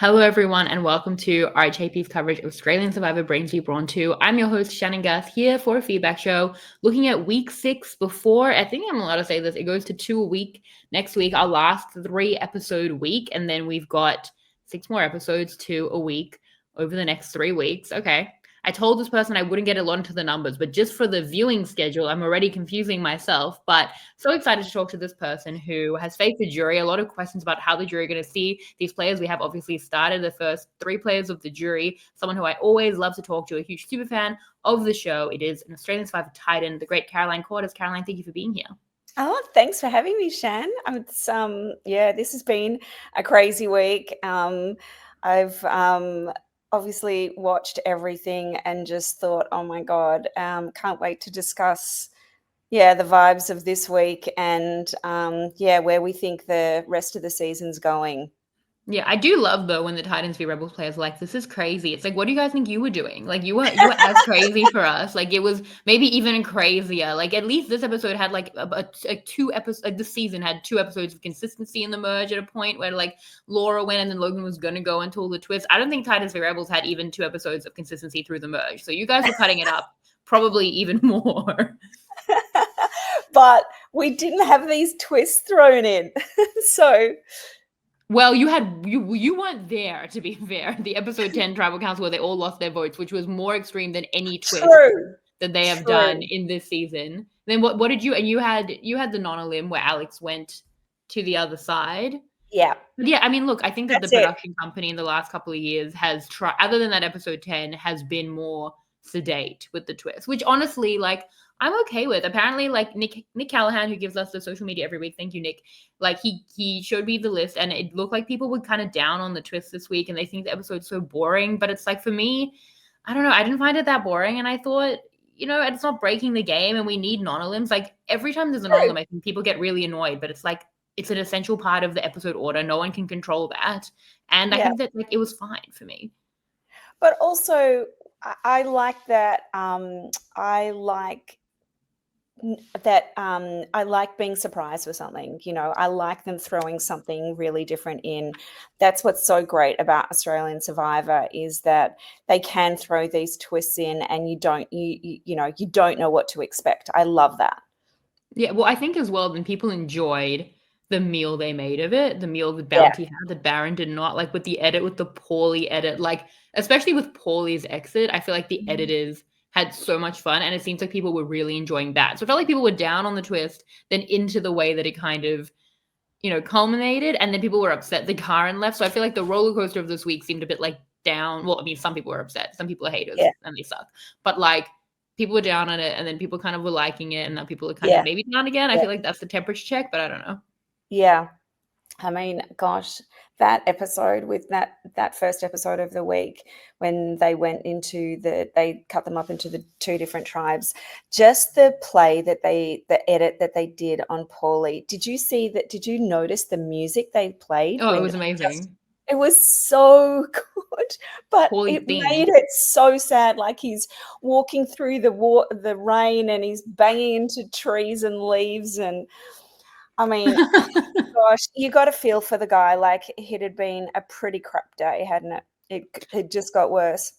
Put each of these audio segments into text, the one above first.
Hello, everyone, and welcome to RHAP's coverage of Australian Survivor Brains V Brawn II. I'm your host, Shannon Guss, here for a feedback show looking at week 6 before, I think I'm allowed to say this, it goes to 2 a week next week, our last 3-episode week, and then we've got 6 more episodes, 2 a week over the next 3 weeks. Okay. I told this person I wouldn't get a lot into the numbers, but just for the viewing schedule, I'm already confusing myself. But so excited to talk to this person who has faced the jury. A lot of questions about how the jury are going to see these players. We have obviously started the first 3 players of the jury. Someone who I always love to talk to, a huge super fan of the show. It is an Australian Survivor Titan, the great Caroline Courtis. Caroline, thank you for being here. Oh, thanks for having me, Shan. This has been a crazy week. I've obviously watched everything and just thought, oh my God, can't wait to discuss, the vibes of this week and where we think the rest of the season's going. Yeah, I do love though when the Titans v Rebels players are like, this is crazy. It's like, what do you guys think you were doing? Like you were as crazy for us. Like it was maybe even crazier. Like at least this episode had like a 2 episodes. Like this season had 2 episodes of consistency in the merge at a point where like Laura went and then Logan was gonna go until the twist. I don't think Titans v Rebels had even 2 episodes of consistency through the merge. So you guys were cutting it up probably even more. But we didn't have these twists thrown in. So well, you weren't there, to be fair. The episode 10 tribal council where they all lost their votes, which was more extreme than any twist that they have done in this season. Then what did you, and you had the non-elim where Alex went to the other side. Yeah. But yeah, I mean, look, I think that the production company in the last couple of years has tried, other than that episode 10, has been more sedate with the twist, which honestly, like, I'm okay with. Apparently, like Nick Callahan, who gives us the social media every week, thank you, Nick. Like he showed me the list, and it looked like people were kind of down on the twist this week, and they think the episode's so boring. But it's like for me, I don't know, I didn't find it that boring, and I thought, it's not breaking the game, and we need non-elims. Like every time there's a non-elim, I think people get really annoyed, but it's like it's an essential part of the episode order. No one can control that, and I think that like it was fine for me. But also, I like that. I like being surprised with something. I like them throwing something really different in. That's what's so great about Australian Survivor, is that they can throw these twists in and you don't know what to expect. I love that. Yeah, well, I think as well, then people enjoyed the meal they made of it, the meal that Bounty had that Baron did not, like with the Paulie edit, like especially with Paulie's exit, I feel like the editors had so much fun, and it seems like people were really enjoying that. So I felt like people were down on the twist, then into the way that it kind of, culminated, and then people were upset that Kayin left. So I feel like the roller coaster of this week seemed a bit like down. Well, I mean, some people were upset, some people are haters, and they suck. But like people were down on it, and then people kind of were liking it, and now people are kind of maybe down again. I feel like that's the temperature check, but I don't know. Yeah. I mean, gosh, that episode with that first episode of the week when they went into they cut them up into the 2 different tribes, just the edit that they did on Paulie. Did you see that? Did you notice the music they played? Oh, it was amazing. It was so good, but Paulie made it so sad. Like he's walking through the rain and he's banging into trees and leaves, and I mean, gosh, you got to feel for the guy. Like it had been a pretty crap day, hadn't it? It just got worse.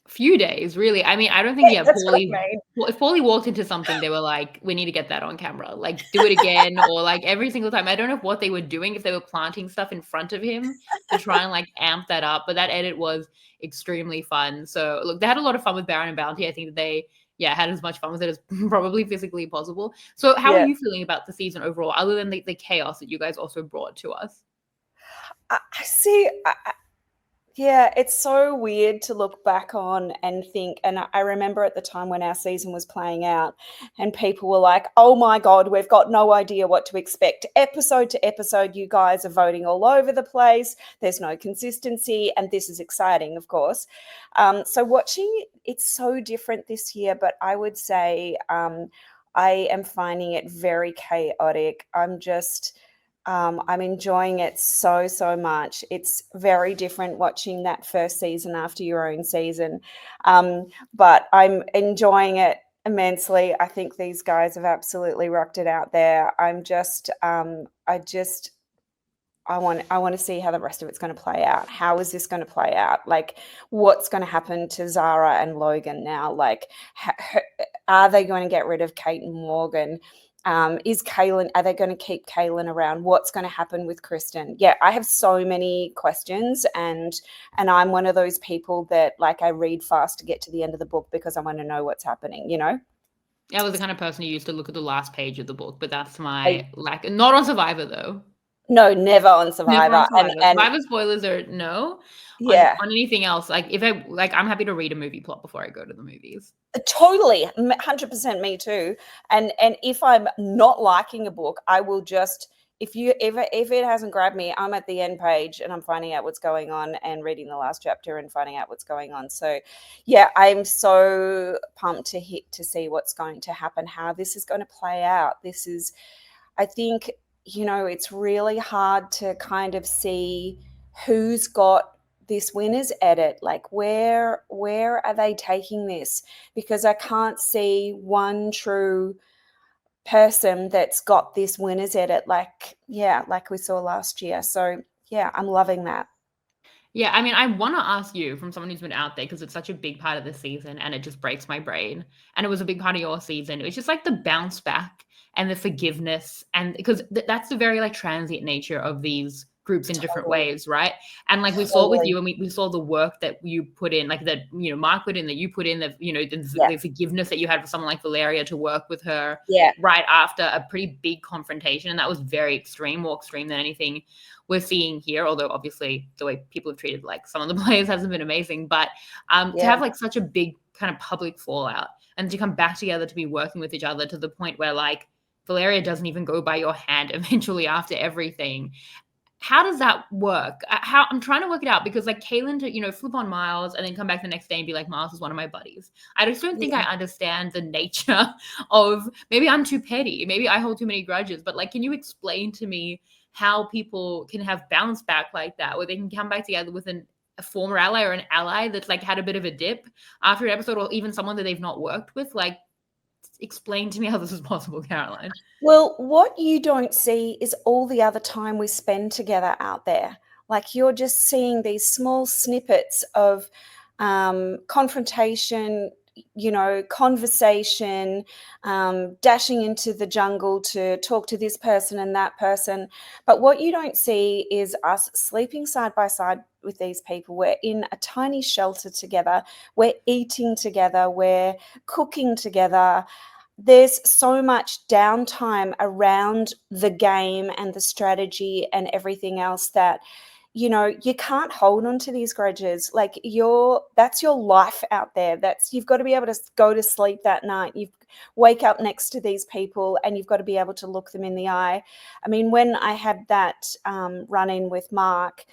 Few days, really. I mean, I don't think Paulie. Well, if Paulie walked into something, they were like, "We need to get that on camera. Like, do it again," or like every single time. I don't know what they were doing, if they were planting stuff in front of him to try and like amp that up. But that edit was extremely fun. So look, they had a lot of fun with Baron and Bounty. I think that they had as much fun with it as probably physically possible. So how are you feeling about the season overall, other than the chaos that you guys also brought to us? I see. Yeah, it's so weird to look back on and think, and I remember at the time when our season was playing out and people were like, oh my God, we've got no idea what to expect. Episode to episode, you guys are voting all over the place. There's no consistency, and this is exciting, of course. So watching, it's so different this year, but I would say I am finding it very chaotic. I'm enjoying it so much. It's very different watching that first season after your own season. But I'm enjoying it immensely. I think these guys have absolutely rocked it out there. I want to see how the rest of it's going to play out. How is this going to play out? Like, what's going to happen to Zara and Logan now? Like, are they going to get rid of Kate and Morgan? Is Kayin, are they going to keep Kayin around? What's going to happen with Kristen? Yeah, I have so many questions, and I'm one of those people that, like, I read fast to get to the end of the book because I want to know what's happening, you know? I was the kind of person who used to look at the last page of the book, but that's my lack. Not on Survivor, though. No, never on Survivor. Never on Survivor. And Survivor spoilers are no. yeah. On anything else, like if I like, I'm happy to read a movie plot before I go to the movies. Totally, 100% me too. And if I'm not liking a book, I will just, if it hasn't grabbed me, I'm at the end page and I'm finding out what's going on and reading the last chapter and finding out what's going on. So yeah, I'm so pumped to see what's going to happen, how this is going to play out. This is, I think, you know, it's really hard to kind of see who's got this winner's edit, like where are they taking this, because I can't see one true person that's got this winner's edit, like we saw last year. So yeah, I'm loving that. Yeah, I mean, I want to ask you from someone who's been out there because it's such a big part of the season and it just breaks my brain. And it was a big part of your season. It was just like the bounce back and the forgiveness, and because that's the very like transient nature of these groups in different Totally. ways, right? And like we saw it with you, and we saw the work that you put in, like that, you know, Mark put in, that you put in, the, you know, the forgiveness that you had for someone like Valeria to work with her right after a pretty big confrontation. And that was very extreme, more extreme than anything we're seeing here, although obviously the way people have treated like some of the players hasn't been amazing. But to have like such a big kind of public fallout and to come back together to be working with each other to the point where like Valeria doesn't even go by your hand eventually after everything. How does that work? I'm trying to work it out, because like Kayin to, you know, flip on Miles and then come back the next day and be like, Miles is one of my buddies. I just don't think I understand the nature of, maybe I'm too petty. Maybe I hold too many grudges, but like, can you explain to me how people can have bounce back like that, where they can come back together with a former ally or an ally that's like had a bit of a dip after an episode, or even someone that they've not worked with? Like, explain to me how this is possible, Caroline. Well, what you don't see is all the other time we spend together out there. Like, you're just seeing these small snippets of confrontation, you know, conversation, dashing into the jungle to talk to this person and that person. But what you don't see is us sleeping side by side with these people. We're in a tiny shelter together. We're eating together. We're cooking together. There's so much downtime around the game and the strategy and everything else that, you know, you can't hold on to these grudges. Like, that's your life out there. You've got to be able to go to sleep that night. You wake up next to these people and you've got to be able to look them in the eye. I mean, when I had that run-in with Mark,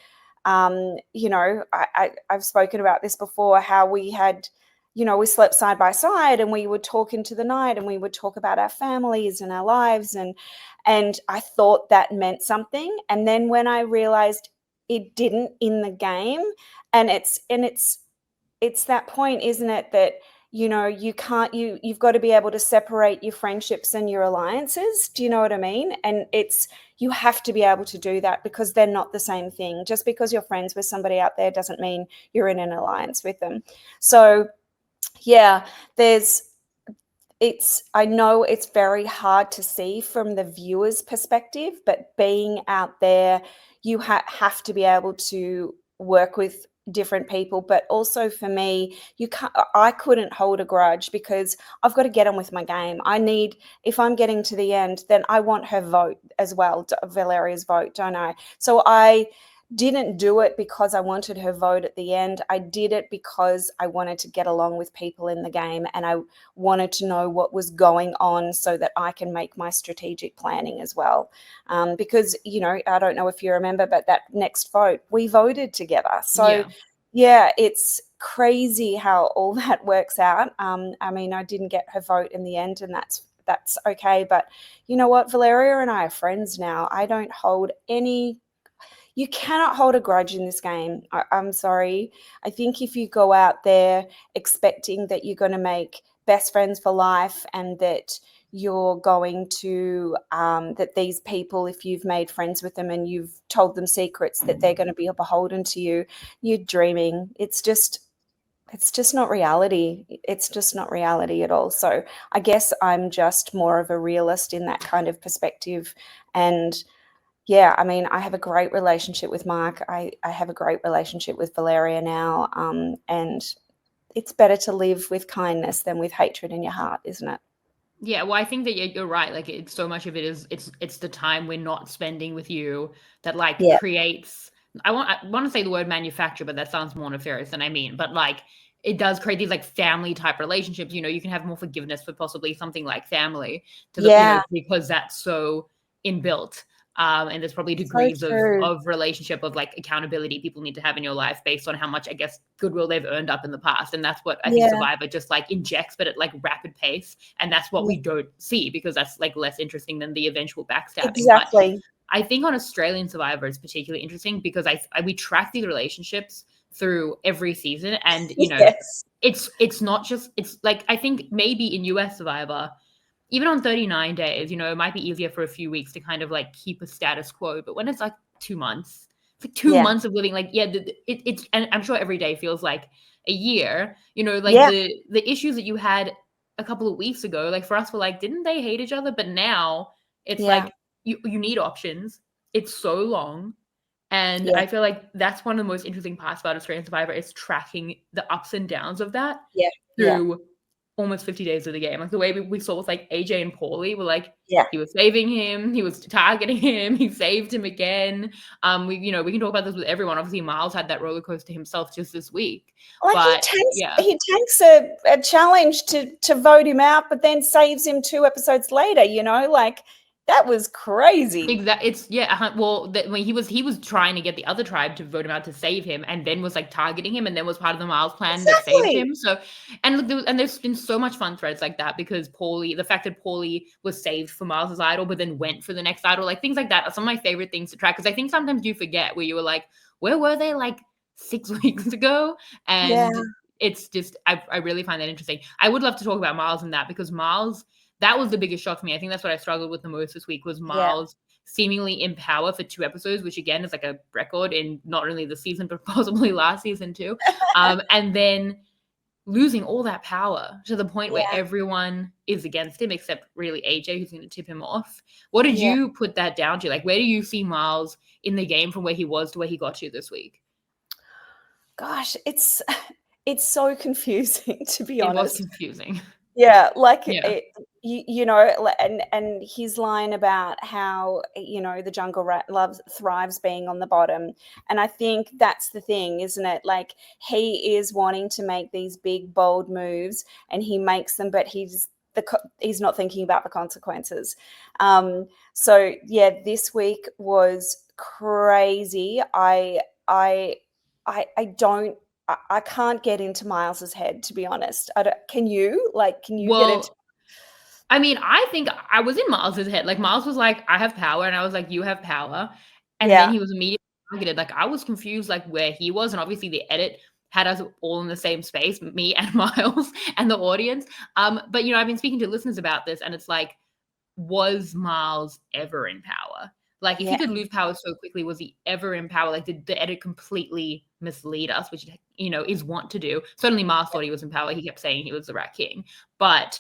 you know, I've spoken about this before, how we had, you know, we slept side by side and we would talk into the night and we would talk about our families and our lives. And I thought that meant something. And then when I realized it didn't in the game, and it's that point, isn't it, that, you know, you've got to be able to separate your friendships and your alliances. Do you know what I mean? And you have to be able to do that, because they're not the same thing. Just because you're friends with somebody out there doesn't mean you're in an alliance with them. So yeah, I know it's very hard to see from the viewer's perspective, but being out there, you have to be able to work with different people. But also for me, I couldn't hold a grudge, because I've got to get on with my game. If I'm getting to the end, then I want her vote as well, Valeria's vote, don't I? So I didn't do it because I wanted her vote at the end. I did it because I wanted to get along with people in the game, and I wanted to know what was going on so that I can make my strategic planning as well. Because, you know, I don't know if you remember, but that next vote, we voted together. So yeah, it's crazy how all that works out. I mean, I didn't get her vote in the end, and that's okay. But you know what? Valeria and I are friends now. You cannot hold a grudge in this game. I'm sorry. I think if you go out there expecting that you're going to make best friends for life, and that, you're going to that these people, if you've made friends with them and you've told them secrets, that they're going to be beholden to you. You're dreaming. It's just not reality. It's just not reality at all. So I guess I'm just more of a realist in that kind of perspective. And yeah, I mean, I have a great relationship with Mark. I have a great relationship with Valeria now. And it's better to live with kindness than with hatred in your heart, isn't it? Yeah, well, I think that you're right. Like, it's so much of it is it's the time we're not spending with you that like Yeah. creates. I want to say the word manufacture, but that sounds more nefarious than I mean. But like, it does create these like family type relationships. You know, you can have more forgiveness for possibly something like family to the Yeah. because that's so inbuilt. And there's probably So degrees true. of relationship of like accountability people need to have in your life based on how much, I guess, goodwill they've earned up in the past. And that's what I think Yeah. Survivor just like injects, but at like rapid pace. And that's what Yeah. we don't see because that's like less interesting than the eventual backstabbing. But Exactly. I think on Australian Survivor it's particularly interesting because we track these relationships through every season, and Yes. it's not just, it's like, I think maybe in US Survivor, even on 39 days, it might be easier for a few weeks to kind of like keep a status quo. But when it's like 2 months, it's like two Yeah. months of living, like, yeah, it's, and I'm sure every day feels like a year, like Yeah. the issues that you had a couple of weeks ago, like for us, we're like, didn't they hate each other? But now it's Yeah. like, you need options. It's so long. And Yeah. I feel like that's one of the most interesting parts about Australian Survivor is tracking the ups and downs of that Yeah. Yeah. through almost 50 days of the game. Like the way we saw with like AJ and Paulie, were like, Yeah. he was saving him, he was targeting him, he saved him again. We can talk about this with everyone. Obviously, Miles had that roller coaster himself just this week. Like But yeah. he takes a challenge to vote him out, but then saves him 2 episodes later, like that was crazy. Exactly. It's well, when he was trying to get the other tribe to vote him out to save him, and then was like targeting him, and then was part of the Miles plan that saved Exactly. him. So, and look, there's been so much fun threads like that because the fact that Paulie was saved for Miles's idol, but then went for the next idol, like things like that are some of my favorite things to track. Because I think sometimes you forget where you were like, where were they like 6 weeks ago? Yeah. And it's just, I really find that interesting. I would love to talk about Miles in that because Miles, that was the biggest shock for me. I think that's what I struggled with the most this week was Miles seemingly in power for 2 episodes, which again is like a record in not only the season, but possibly last season too. And then losing all that power to the point where everyone is against him, except really AJ, who's going to tip him off. What did you put that down to? Like, where do you see Miles in the game from where he was to where he got to this week? Gosh, it's so confusing, to be It was honest. confusing. Yeah, like Yeah. and his line about how the jungle rat thrives being on the bottom, and I think that's the thing, isn't it? Like he is wanting to make these big bold moves, and he makes them, but he's not thinking about the consequences. So yeah, this week was crazy. I can't get into Miles's head, to be honest. Can you? Like, can you get into? I mean, I think I was in Miles's head. Like Miles was like, I have power, and I was like, you have power. And then he was immediately targeted. Like I was confused like where he was, and obviously the edit had us all in the same space, me and Miles and the audience. But I've been speaking to listeners about this, and it's like, was Miles ever in power? Like if he could lose power so quickly, was he ever in power? Like did the edit completely mislead us, which is want to do? Certainly Miles thought he was in power. He kept saying he was the Rat King. But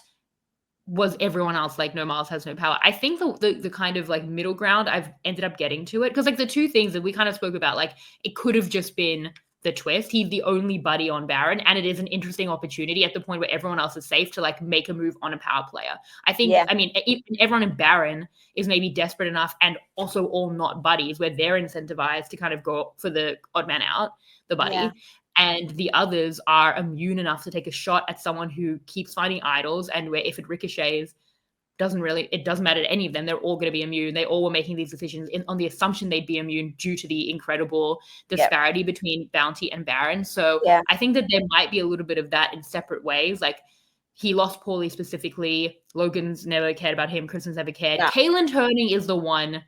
was everyone else like, no, Miles has no power? I think the kind of like middle ground, I've ended up getting to it because like the two things that we kind of spoke about, like it could have just been the twist. He's the only buddy on Baron, and it is an interesting opportunity at the point where everyone else is safe to like make a move on a power player. I think, I mean, everyone in Baron is maybe desperate enough and also all not buddies where they're incentivized to kind of go for the odd man out, the buddy. Yeah. And the others are immune enough to take a shot at someone who keeps finding idols, and where if it ricochets, it doesn't matter to any of them. They're all going to be immune. They all were making these decisions on the assumption they'd be immune due to the incredible disparity between Bounty and Baron. So I think that there might be a little bit of that in separate ways. Like he lost Paulie specifically. Logan's never cared about him. Kristen's never cared. Kayin turning is the one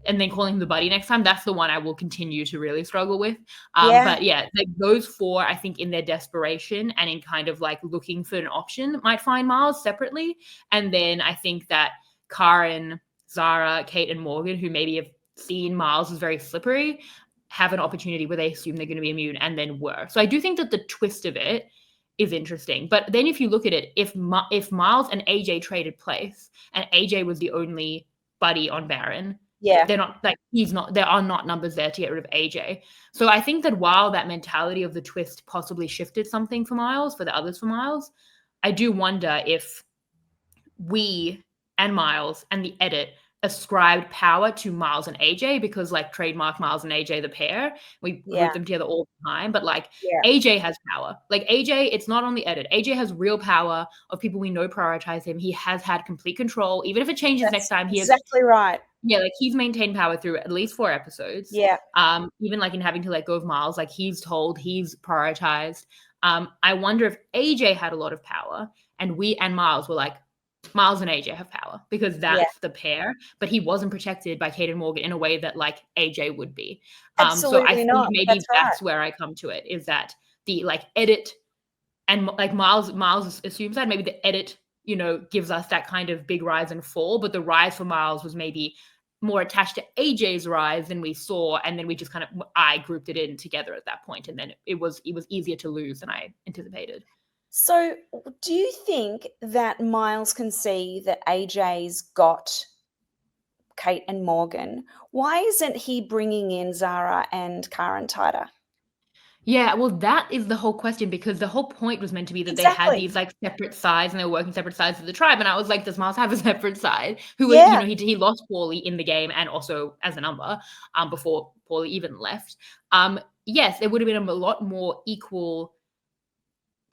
and then calling him the buddy next time, that's the one I will continue to really struggle with. Yeah. But yeah, like those four, I think in their desperation and in kind of like looking for an option might find Miles separately. And then I think that Kayin, Zara, Kate, and Morgan, who maybe have seen Miles as very slippery, have an opportunity where they assume they're going to be immune and then were. So I do think that the twist of it is interesting. But then if you look at it, if Miles and AJ traded place and AJ was the only buddy on Baron, Yeah. they're not like there are not numbers there to get rid of AJ. So I think that while that mentality of the twist possibly shifted something for Miles, for the others for Miles, I do wonder if we and Miles and the edit ascribed power to Miles and AJ because like trademark Miles and AJ the pair. We group them together all the time, but like AJ has power. Like AJ, it's not on the edit. AJ has real power of people we know prioritize him. He has had complete control. Even if it changes next time, he has exactly right. Yeah, like he's maintained power through at least 4 episodes. Yeah. Even like in having to let go of Miles, like he's told, he's prioritized. I wonder if AJ had a lot of power and we and Miles were like, Miles and AJ have power because that's the pair, but he wasn't protected by Kate and Morgan in a way that like AJ would be. Absolutely so I think not. maybe that's where I come to it, is that the like edit and like Miles assumes that maybe the edit, gives us that kind of big rise and fall, but the rise for Miles was maybe more attached to AJ's rise than we saw, and then we just I grouped it in together at that point, and then it was easier to lose than I anticipated. So do you think that Miles can see that AJ's got Kate and Morgan? Why isn't he bringing in Zara and Kayin tighter? Yeah, well, that is the whole question, because the whole point was meant to be that they had these like separate sides and they were working separate sides of the tribe. And I was like, does Miles have a separate side? Who was, he lost Paulie in the game and also as a number before Paulie even left. Yes, there would have been a lot more equal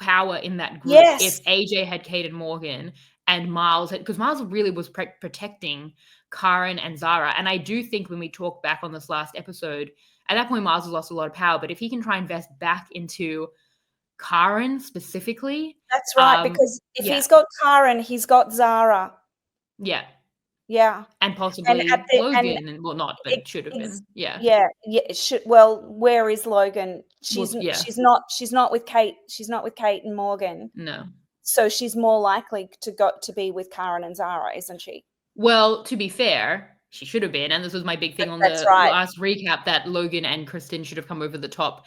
power in that group if AJ had Kate and Morgan and Miles had, because Miles really was protecting Kayin and Zara. And I do think when we talk back on this last episode, at that point, Miles has lost a lot of power, but if he can try and invest back into Kayin specifically. That's right, because if he's got Kayin, he's got Zara. Yeah. Yeah. And possibly Logan, and well, not, but it should have been. Yeah. Yeah. Yeah. It should. Well, where is Logan? She's not with Kate. She's not with Kate and Morgan. No. So she's more likely to be with Kayin and Zara, isn't she? Well, to be fair, she should have been, and this was my big thing on the last recap, that Logan and Kristen should have come over the top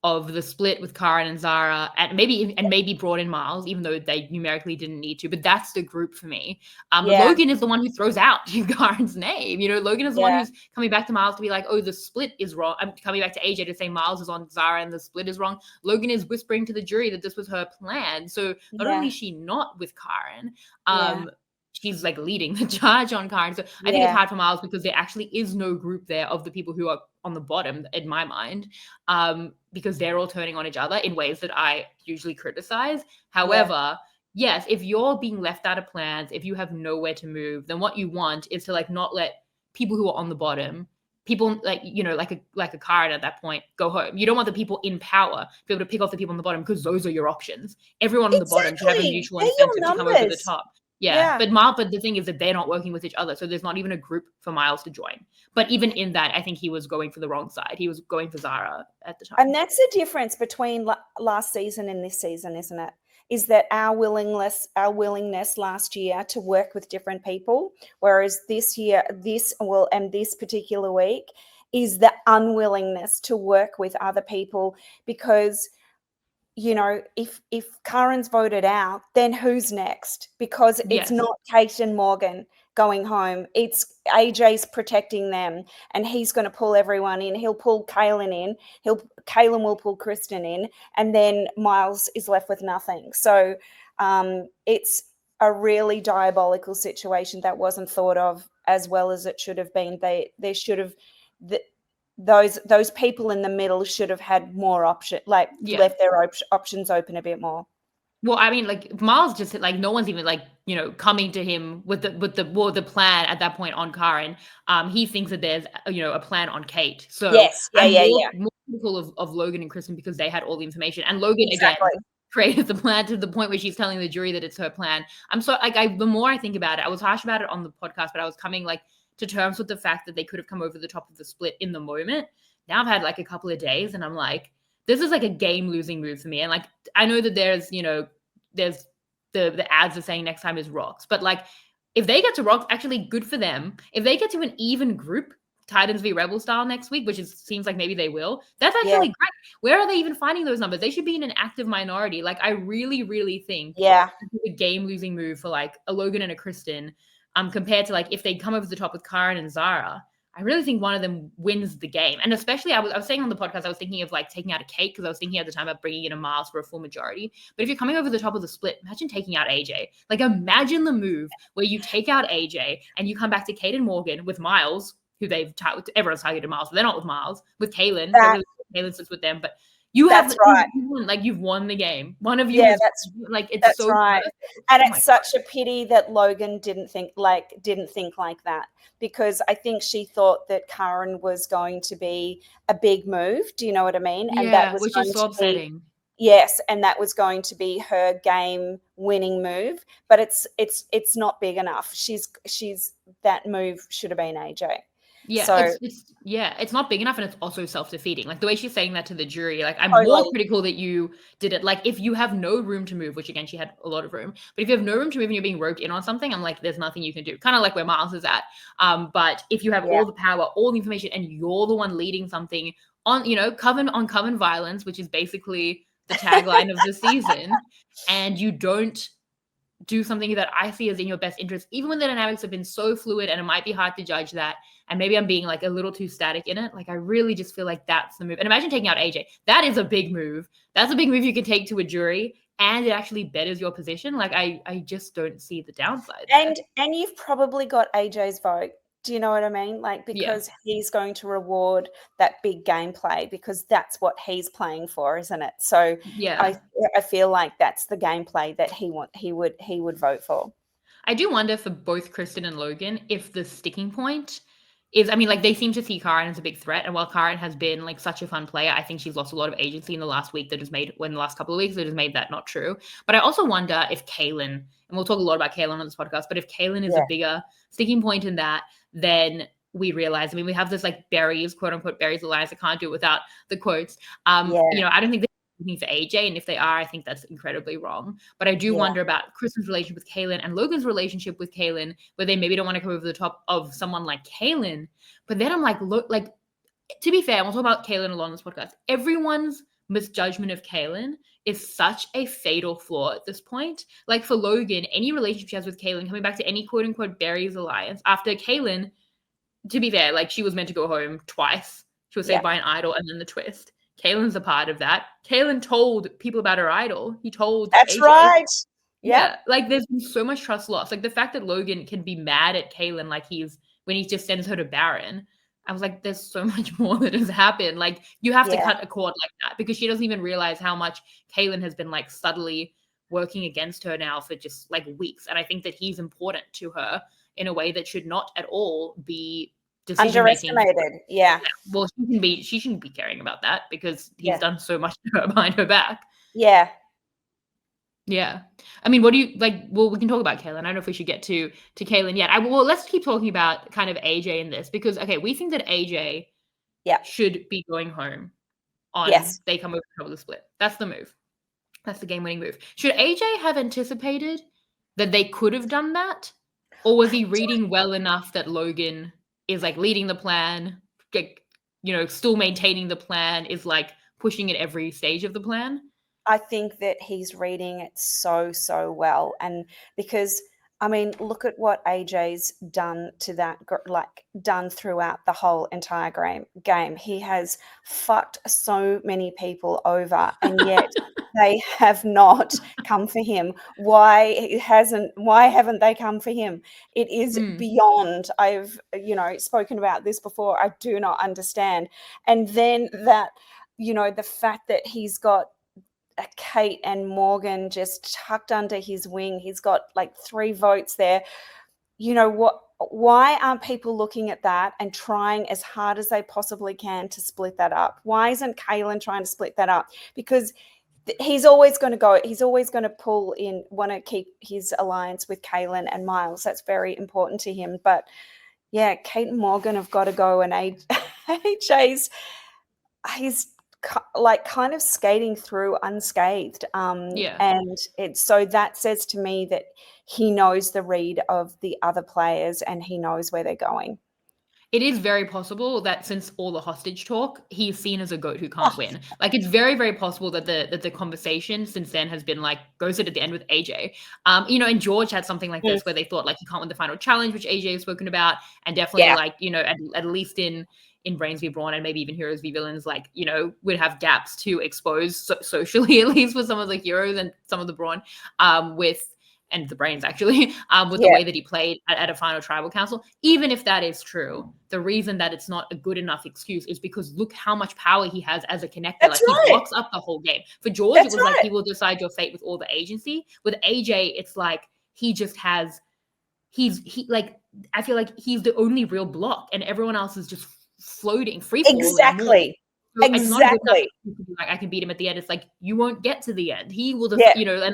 of the split with Kayin and Zara, and maybe brought in Miles, even though they numerically didn't need to. But that's the group for me. Logan is the one who throws out Karin's name. Logan is the one who's coming back to Miles to be like, oh, the split is wrong. I'm coming back to AJ to say Miles is on Zara and the split is wrong. Logan is whispering to the jury that this was her plan. So not only is she not with Kayin, she's like leading the charge on Kayin. So I think it's hard for Miles because there actually is no group there of the people who are on the bottom in my mind, because they're all turning on each other in ways that I usually criticize. However, yes, if you're being left out of plans, if you have nowhere to move, then what you want is to like not let people who are on the bottom, people like, like a Kayin at that point, go home. You don't want the people in power to be able to pick off the people on the bottom, because those are your options. Everyone on the bottom should have a mutual incentive to come over the top. Yeah. But the thing is that they're not working with each other, so there's not even a group for Miles to join. But even in that, I think he was going for the wrong side. He was going for Zara at the time. And that's the difference between last season and this season, isn't it? Is that our willingness last year to work with different people, whereas this year, and this particular week is the unwillingness to work with other people, because if Karin's voted out, then who's next? Because it's not Kate and Morgan going home. It's AJ's protecting them, and he's going to pull everyone in. He'll pull Kayin in. Kayin will pull Kristen in, and then Miles is left with nothing. So it's a really diabolical situation that wasn't thought of as well as it should have been. They should have. Those people in the middle should have had more left their options open a bit more. Well, I mean, like Miles just like no one's even like coming to him with the plan at that point on Kayin. He thinks that there's a plan on Kate. So I'm more critical of Logan and Kristen because they had all the information, and Logan again created the plan to the point where she's telling the jury that it's her plan. I'm so like the more I think about it, I was harsh about it on the podcast, but I was coming like to terms with the fact that they could have come over the top of the split in the moment. Now I've had like a couple of days and I'm like, this is like a game losing move for me. And like, I know that there's, there's the ads are saying next time is rocks, but like if they get to rocks, actually good for them. If they get to an even group, Titans v Rebel style next week, which seems like maybe they will, that's actually great. Where are they even finding those numbers? They should be in an active minority. Like I really, really think it's a game losing move for like a Logan and a Kristen, compared to like if they come over the top with Kayin and Zara. I really think one of them wins the game. And especially I was saying on the podcast, I was thinking of like taking out a Kate because I was thinking at the time of bringing in a Miles for a full majority. But if you're coming over the top of the split, imagine taking out AJ. Like imagine the move where you take out AJ and you come back to Kate and Morgan with Miles, who everyone's targeted Miles, but they're not with Miles, with Kaylin. Kaylin sits with them, but that's right. You've won the game. One of you that's like it's that's so right. And it's such a pity that Logan didn't think like that, because I think she thought that Kayin was going to be a big move. Do you know what I mean? Yeah, and that was which is so upsetting. Yes, and that was going to be her game winning move, but it's not big enough. She's that move should have been AJ. Yeah, so it's not big enough, and it's also self-defeating. Like the way she's saying that to the jury, like I'm more critical that you did it. Like if you have no room to move, which again she had a lot of room, but if you have no room to move and you're being roped in on something, I'm like, there's nothing you can do. Kind of like where Miles is at. But if you have all the power, all the information, and you're the one leading something on, Coven violence, which is basically the tagline of the season, and you don't do something that I see as in your best interest, even when the dynamics have been so fluid and it might be hard to judge that. And maybe I'm being like a little too static in it. Like I really just feel like that's the move. And imagine taking out AJ. That is a big move. That's a big move you can take to a jury, and it actually betters your position. Like I just don't see the downside. And you've probably got AJ's vote. Do you know what I mean? Like, because he's going to reward that big gameplay, because that's what he's playing for, isn't it? So I feel like that's the gameplay that he would vote for. I do wonder for both Kristen and Logan if the sticking point is, I mean, like they seem to see Kayin as a big threat. And while Kayin has been like such a fun player, I think she's lost a lot of agency in the last week in the last couple of weeks that has made that not true. But I also wonder if Kaylin, and we'll talk a lot about Kaylin on this podcast, but if Kaylin is a bigger sticking point in that, then we realize, I mean, we have this like berries, quote unquote, berries alliance. I can't do it without the quotes. I don't think they're for AJ, and if they are, I think that's incredibly wrong. But I do wonder about Kristen's relationship with Kaylin and Logan's relationship with Kaylin, where they maybe don't want to come over the top of someone like Kaylin. But then I'm like, look, like to be fair, we'll talk about Kaylin a lot on this podcast. Everyone's misjudgment of Kaylin is such a fatal flaw at this point. Like for Logan, any relationship she has with Kaylin, coming back to any quote unquote berries alliance after Kaylin, to be fair, like she was meant to go home twice. She was saved by an idol, and then the twist. Kaylin's a part of that. Kaylin told people about her idol. He told That's AJ. right. Yeah. Like there's been so much trust lost. Like the fact that Logan can be mad at Kaylin like when he just sends her to Baron. I was like, there's so much more that has happened. Like you have to cut a cord like that, because she doesn't even realize how much Kaylin has been like subtly working against her now for just like weeks. And I think that he's important to her in a way that should not at all be underestimated. Yeah. Well, she shouldn't be caring about that, because he's done so much to her behind her back. Yeah. Yeah. I mean, what do you like? Well, we can talk about Kaylin. I don't know if we should get to Kaylin yet. Let's keep talking about kind of AJ in this, because okay, we think that AJ should be going home on they come over the top of the split. That's the move. That's the game-winning move. Should AJ have anticipated that they could have done that? Or was he reading well enough that Logan is like leading the plan, still maintaining the plan, is like pushing it every stage of the plan? I think that he's reading it so well. And because, I mean, look at what AJ's done to that, like done throughout the whole entire game. He has fucked so many people over, and yet they have not come for him. Why haven't they come for him? It is beyond. I've, spoken about this before. I do not understand. And then that, the fact that he's got Kate and Morgan just tucked under his wing. He's got like 3 votes there. You know what? Why aren't people looking at that and trying as hard as they possibly can to split that up? Why isn't Kaylin trying to split that up? Because he's always going to pull in, want to keep his alliance with Kaylin and Miles. That's very important to him. But Yeah, Kate and Morgan have got to go, and AJ's he's like kind of skating through unscathed. Yeah. And so that says to me that he knows the read of the other players and he knows where they're going. It is very possible that since all the hostage talk, he's seen as a goat who can't Oh, win. Like, it's very, very possible that the conversation since then has been like ghosted at the end with AJ. And George had something like mm, this where they thought like he can't win the final challenge, which AJ has spoken about, and definitely yeah, like at least in Brains V Brawn and maybe even Heroes v Villains, like would have gaps to expose socially at least with some of the heroes and some of the Brawn, with and the Brains actually, with the yeah, way that he played at a final tribal council. Even if that is true, the reason that it's not a good enough excuse is because look how much power he has as a connector. that's Like, he right. blocks up the whole game. For George, it That's was like right. he will decide your fate with all the agency. With AJ, it's like he just has he like I feel like he's the only real block and everyone else is just floating, free falling more. Exactly. So it's not a good enough Exactly. excuse to be like, I can beat him at the end. It's like you won't get to the end. He will just, Yeah. and like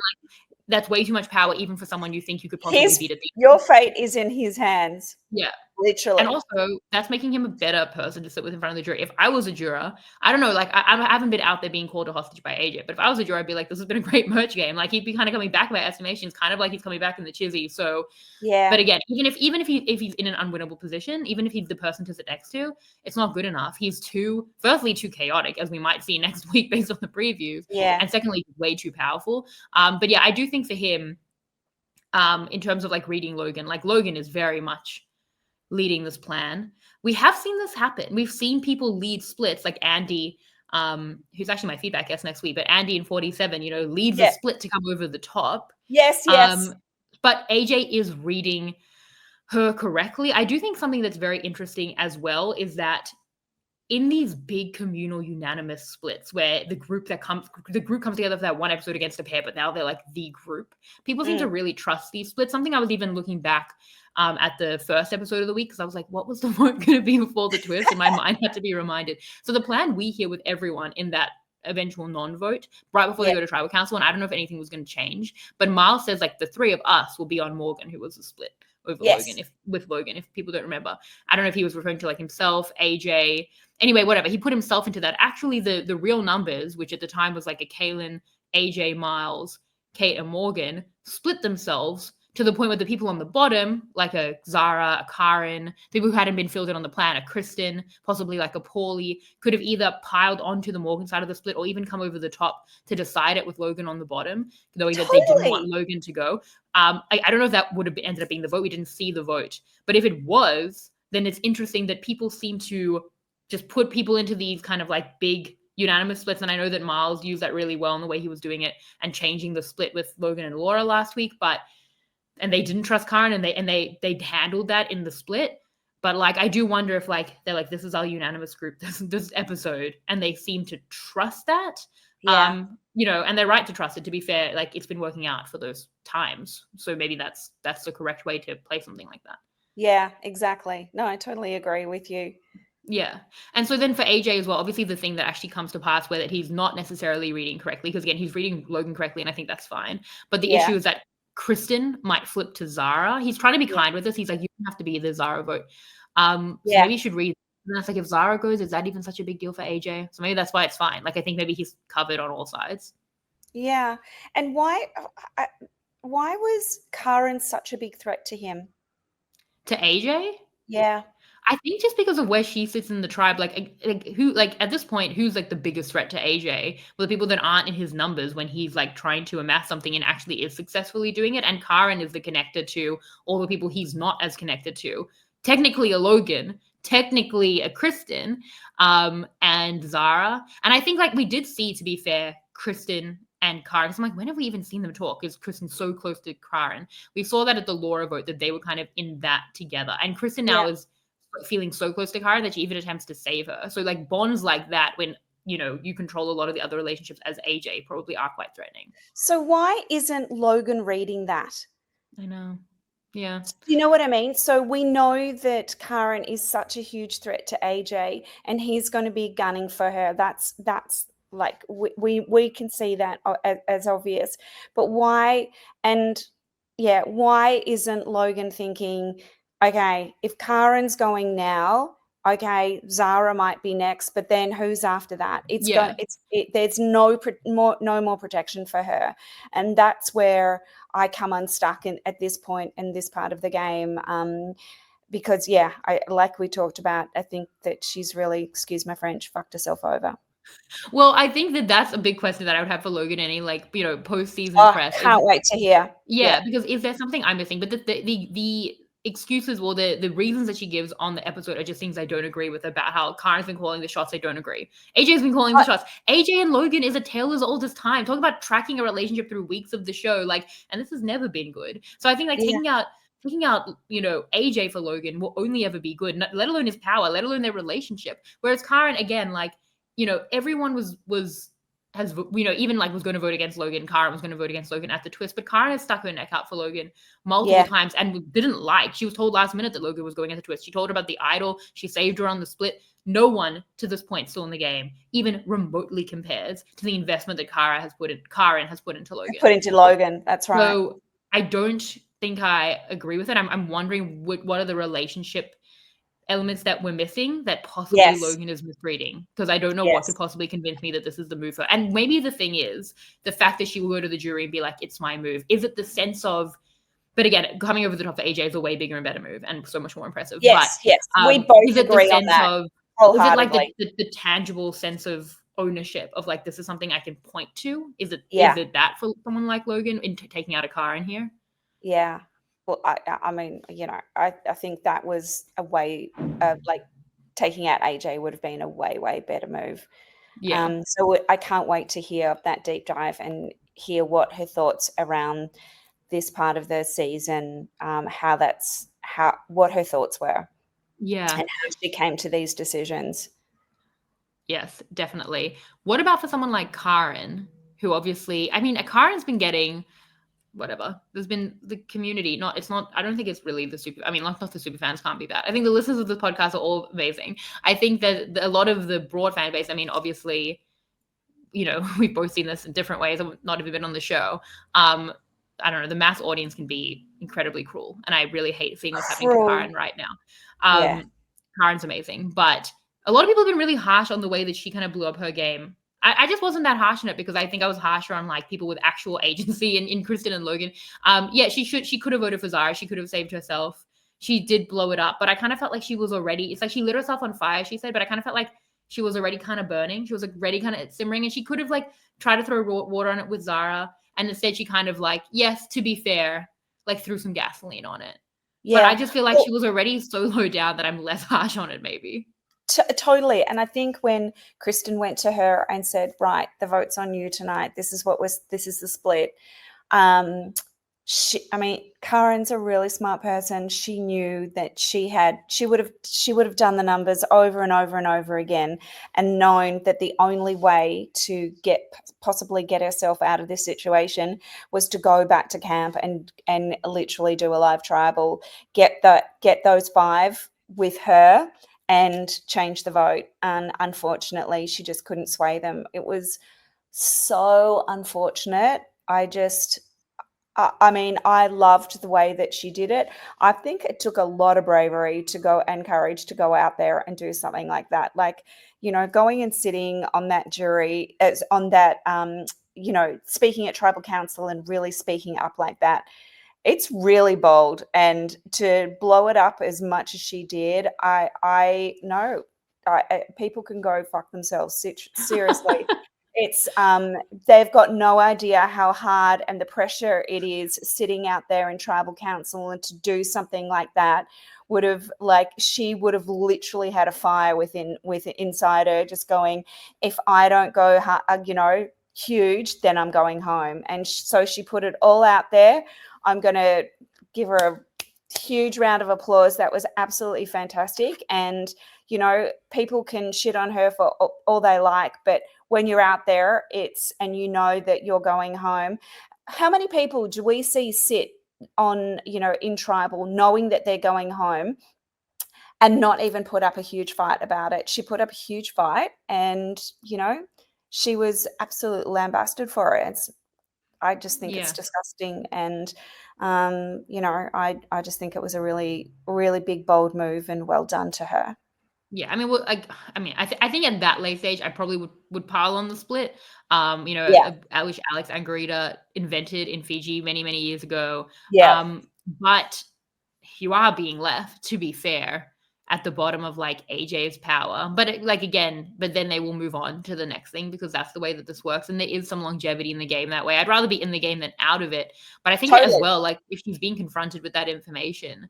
that's way too much power, even for someone you think you could possibly beat at the end. Your fate is in his hands. Yeah. Literally. And also, that's making him a better person to sit with in front of the jury. If I was a juror, I don't know, like, I haven't been out there being called a hostage by AJ, but if I was a juror, I'd be like, this has been a great merch game. Like, he'd be kind of coming back by estimations, kind of like he's coming back in the Chizzy. So, Yeah. but again, even if he's in an unwinnable position, even if he's the person to sit next to, it's not good enough. He's firstly too chaotic, as we might see next week based on the previews. Yeah. And secondly, way too powerful. But yeah, I do think for him, in terms of like reading Logan, like Logan is very much leading this plan. We have seen this happen. We've seen people lead splits, like Andy, who's actually my feedback guest next week, but Andy in 47, leads a split to come over the top. Yes, yes. But AJ is reading her correctly. I do think something that's very interesting as well is that in these big communal unanimous splits where the group comes together for that one episode against a pair, but now they're like the group, people seem to really trust these splits. Something I was even looking back at the first episode of the week, because I was like, what was the vote going to be before the twist? And my mind had to be reminded. So the plan we hear with everyone in that eventual non-vote right before they go to tribal council, and I don't know if anything was going to change, but Miles says like the three of us will be on Morgan, who was the split over Logan, if people don't remember. I don't know if he was referring to like himself, AJ, anyway, whatever. He put himself into that. Actually, the real numbers, which at the time was like a Kayin, AJ, Miles, Kate, and Morgan, split themselves to the point where the people on the bottom, like a Zara, a Kayin, people who hadn't been filled in on the plan, a Kristen, possibly like a Paulie, could have either piled onto the Morgan side of the split or even come over the top to decide it with Logan on the bottom, knowing that they didn't want Logan to go. I don't know if that would have ended up being the vote. We didn't see the vote. But if it was, then it's interesting that people seem to just put people into these kind of like big unanimous splits. And I know that Miles used that really well in the way he was doing it and changing the split with Logan and Laura last week. And they didn't trust Kayin, and they handled that in the split. But like, I do wonder if like they're like, this is our unanimous group, this episode, and they seem to trust that. Yeah. And they're right to trust it. To be fair, like it's been working out for those times, so maybe that's the correct way to play something like that. Yeah, exactly. No, I totally agree with you. Yeah. And so then for AJ as well, obviously the thing that actually comes to pass where that he's not necessarily reading correctly, because again, he's reading Logan correctly, and I think that's fine. But the issue is that Kristen might flip to Zara. He's trying to be kind with us. He's like, you don't have to be the Zara vote. So maybe you should read. And that's like, if Zara goes, is that even such a big deal for AJ? So maybe that's why it's fine. Like, I think maybe he's covered on all sides. Yeah. And why was Kayin such a big threat to him? To AJ? Yeah. I think just because of where she sits in the tribe, who at this point, who's like the biggest threat to AJ? Well, the people that aren't in his numbers when he's like trying to amass something and actually is successfully doing it. And Kayin is the connector to all the people he's not as connected to. Technically a Logan, technically a Kristen, and Zara. And I think like we did see, to be fair, Kristen and Kayin. So I'm like, when have we even seen them talk? Is Kristen so close to Kayin? We saw that at the Laura vote, that they were kind of in that together. And Kristen now is feeling so close to Kayin that she even attempts to save her. So like bonds like that, when you control a lot of the other relationships as AJ, probably are quite threatening. So why isn't Logan reading that? I know. Yeah. You know what I mean? So we know that Kayin is such a huge threat to AJ, and he's going to be gunning for her. That's like we can see that as obvious. But why? And yeah, why isn't Logan thinking, okay, if Karen's going now, okay, Zara might be next, but then who's after that? Yeah. There's no more protection for her, and that's where I come unstuck at this point in this part of the game. Because yeah, like we talked about, I think that she's really, excuse my French, fucked herself over. Well, I think that that's a big question that I would have for Logan, any like, post-season Oh, press is, can't wait to hear. yeah, Yeah. because is there something I'm missing? But the excuses or the reasons that she gives on the episode are just things I don't agree with, about how Karen's been calling the shots. I don't agree. AJ's been calling the shots. AJ and Logan is a tale as old as time. Talk about tracking a relationship through weeks of the show, like, and this has never been good. So I think like Yeah. taking out AJ for Logan will only ever be good, let alone his power, let alone their relationship. Whereas Karen, again, like, everyone even like was going to vote against Logan. Karen was going to vote against Logan at the twist, but Karen has stuck her neck out for Logan multiple Yeah. times and didn't like. She was told last minute that Logan was going at the twist. She told her about the idol. She saved her on the split. No one to this point still in the game even remotely compares to the investment that Karen has put into Logan. Put into Logan. That's right. So I don't think I agree with it. I'm wondering what are the relationship elements that we're missing that possibly Yes. Logan is misreading, because I don't know what Yes. could possibly convince me that this is the move for her. And maybe the thing is the fact that she will go to the jury and be like, it's my move. Is it the sense of, but again, coming over the top for AJ is a way bigger and better move and so much more impressive. Yes, but yes. We both is it the agree on sense that of, is it like wholeheartedly. the tangible sense of ownership of like, this is something I can point to? Is it that for someone like Logan in taking out a car in here? Yeah. Well, I mean, I think that was a way of like taking out AJ would have been a way better move. Yeah. So I can't wait to hear that deep dive and hear what her thoughts around this part of the season, what her thoughts were, Yeah. and how she came to these decisions. Yes, definitely. What about for someone like Karen, who obviously, I mean, Karen's been getting whatever. There's been the community, I don't think it's really not the super fans can't be bad. I think the listeners of this podcast are all amazing. I think that a lot of the broad fan base, I mean, obviously, we've both seen this in different ways, not even been on the show. I don't know, the mass audience can be incredibly cruel, and I really hate seeing what's happening to Karen right now. Yeah. Karen's amazing, but a lot of people have been really harsh on the way that she kind of blew up her game. I just wasn't that harsh on it, because I think I was harsher on like people with actual agency in Kristen and Logan. Yeah, she could have voted for Zara. She could have saved herself. She did blow it up, but I kind of felt like she was already, it's like she lit herself on fire, she said, but I kind of felt like she was already kind of burning. She was like already kind of simmering, and she could have like tried to throw water on it with Zara. And instead she kind of like, yes, to be fair, like threw some gasoline on it. Yeah. But I just feel like she was already so low down that I'm less harsh on it, maybe. Totally. And I think when Kristen went to her and said, right, the vote's on you tonight, this is the split. Karen's a really smart person. She knew that she would have done the numbers over and over and over again, and known that the only way to possibly get herself out of this situation was to go back to camp and literally do a live tribal, get those 5 with her and change the vote. And unfortunately, she just couldn't sway them. It was so unfortunate. I loved the way that she did it. I think it took a lot of bravery and courage to go out there and do something like that. Like, going and sitting on that jury, speaking at tribal council and really speaking up like that. It's really bold, and to blow it up as much as she did, I know people can go fuck themselves. Seriously. It's they've got no idea how hard and the pressure it is sitting out there in tribal council, and to do something like that she would have literally had a fire inside her, just going, if I don't go huge, then I'm going home. And so she put it all out there. I'm going to give her a huge round of applause. That was absolutely fantastic. And people can shit on her for all they like, but when you're out there, and that you're going home. How many people do we see sit on, in tribal, knowing that they're going home and not even put up a huge fight about it? She put up a huge fight, and, she was absolutely lambasted for it. I just think it's disgusting. And I just think it was a really, really big, bold move, and well done to her. Yeah, I mean, well, I think at that late stage, I probably would pile on the split. Yeah, Which Alex Angarita invented in Fiji many, many years ago. yeah, But you are being left, to be fair, at the bottom of like AJ's power. But but then they will move on to the next thing because that's the way that this works, and there is some longevity in the game that way. I'd rather be in the game than out of it. But I think as totally. well, like if she's being confronted with that information,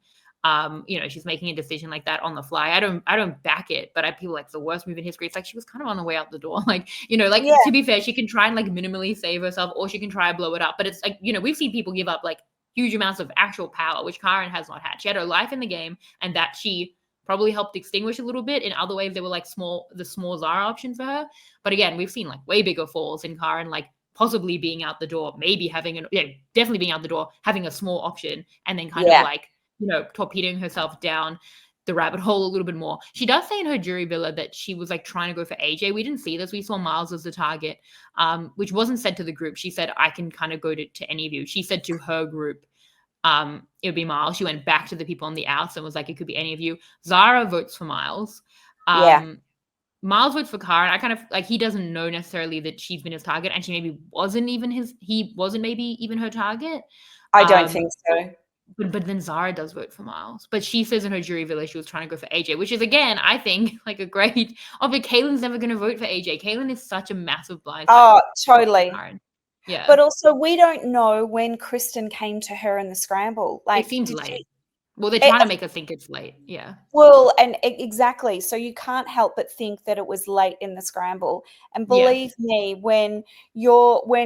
she's making a decision like that on the fly. I don't back it, but I feel like the worst move in history. It's like she was kind of on the way out the door. Like, Yeah, to be fair, she can try and like minimally save herself, or she can try and blow it up. But it's like, we've seen people give up like huge amounts of actual power, which Kayin has not had. She had her life in the game, and that she probably helped extinguish a little bit. In other ways, they were like the small Zara option for her. But again, we've seen like way bigger falls in Kayin, like possibly being out the door, maybe definitely being out the door, having a small option, and then kind of yeah, like, torpedoing herself down the rabbit hole a little bit more. She does say in her jury villa that she was like trying to go for AJ. We didn't see this. We saw Miles as the target, which wasn't said to the group. She said, I can kind of go to any of you. She said to her group, it would be Miles. She went back to the people on the outs and was like, it could be any of you. Zara votes for Miles. yeah. Miles votes for Kayin. I kind of like, he doesn't know necessarily that she's been his target, and he wasn't maybe even her target. I don't think so. But then Zara does vote for Miles. But she says in her jury villa she was trying to go for AJ, which is, again, I think, like a great... Oh, but Kaylin's never going to vote for AJ. Kayin is such a massive blind Oh, totally. Yeah. But also, we don't know when Kristen came to her in the scramble. It Like, seems did late. she? Well, they're trying to make us think it's late. Yeah. Well, and exactly. So you can't help but think that it was late in the scramble. And Yeah. believe me, when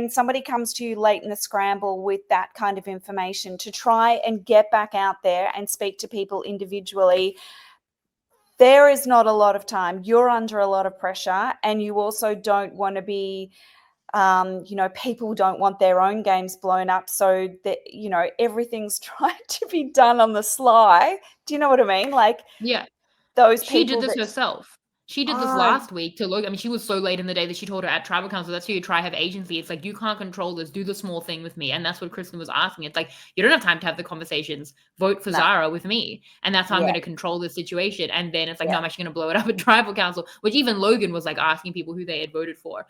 somebody comes to you late in the scramble with that kind of information, to try and get back out there and speak to people individually, there is not a lot of time. You're under a lot of pressure, and you also don't want to be people don't want their own games blown up, so that everything's trying to be done on the sly. Do you know what I mean? Like, Yeah. those She did people this that herself. She did this oh last week to Logan. I mean, she was so late in the day that she told her at tribal council, that's who you try have agency. It's like, you can't control this. Do the small thing with me. And that's what Kristen was asking. It's like, you don't have time to have the conversations. Vote for no, Zara with me. And that's how I'm yeah, going to control this situation. And then it's like, yeah. no, I'm actually going to blow it up at tribal council, which even Logan was like asking people who they had voted for.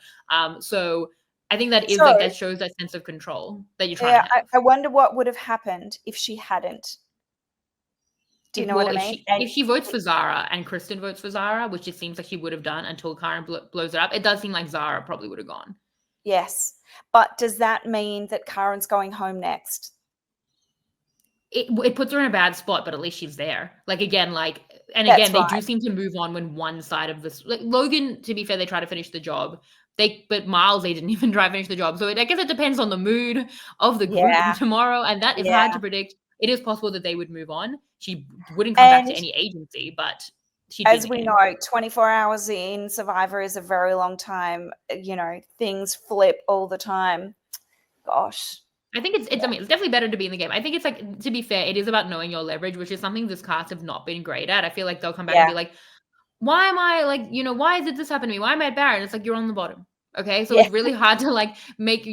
So I think that is So like, that shows that sense of control that you're trying yeah, to have. I wonder what would have happened if she hadn't. Do you know what I mean? And If she votes for Zara and Kristen votes for Zara, which it seems like she would have done until Kayin blows it up, it does seem like Zara probably would have gone. yes, but does that mean that Karen's going home next? It puts her in a bad spot, but at least she's there. Like, again, That's they do right. seem to move on when one side of this, like Logan, to be fair, they try to finish the job. But Miles, they didn't even try to finish the job. So I guess it depends on the mood of the group Yeah, tomorrow, and that is hard yeah. to predict. It is possible that they would move on. She wouldn't come back to And any agency, but she'd be in as the we game. know, 24 hours in Survivor is a very long time. Things flip all the time. Gosh. I think I mean, it's definitely better to be in the game. I think it's like, to be fair, it is about knowing your leverage, which is something this cast have not been great at. I feel like they'll come back and Yeah, be like, why am I like, why did this happen to me? Why am I at Barron? It's like, you're on the bottom. Okay. So yeah, it's really hard to like make,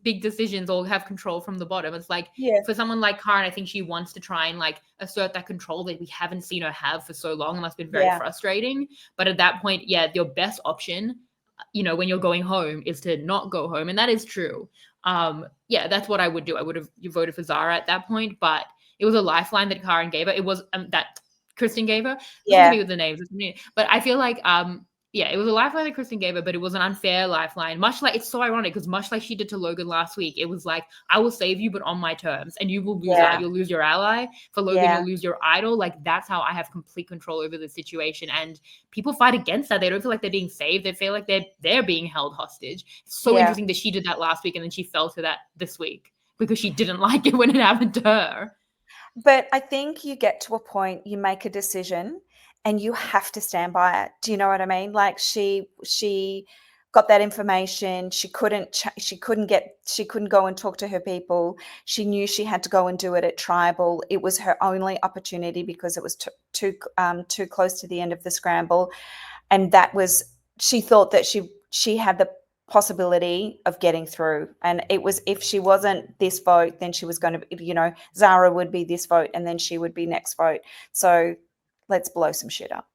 big decisions or have control from the bottom. It's like, yeah, for someone like Karin, I think she wants to try and like assert that control that we haven't seen her have for so long. And that's been very yeah, frustrating. But at that point, yeah, your best option, when you're going home, is to not go home. And that is true. Yeah, that's what I would do. I would have voted for Zara at that point, but it was a lifeline that Karin gave her. It was that Kristen gave her. Listen to yeah, me with the names. But I feel like, yeah, it was a lifeline that Kristen gave her, but it was an unfair lifeline. Much like, it's so ironic because much like she did to Logan last week, it was like, I will save you, but on my terms, and you will lose out. yeah, You'll lose your ally. For Logan, yeah, you'll lose your idol. Like, that's how I have complete control over the situation. And people fight against that. They don't feel like they're being saved. They feel like they're being held hostage. It's so yeah. interesting that she did that last week and then she fell to that this week because she didn't like it when it happened to her. But I think you get to a point, you make a decision, and you have to stand by it. Do you know what I mean? Like, she got that information. She couldn't go and talk to her people. She knew she had to go and do it at tribal. It was her only opportunity because it was too close to the end of the scramble, and she thought that she had possibility of getting through. And it was, if she wasn't this vote, then she was going to, Zara would be this vote, and then she would be next vote. So let's blow some shit up.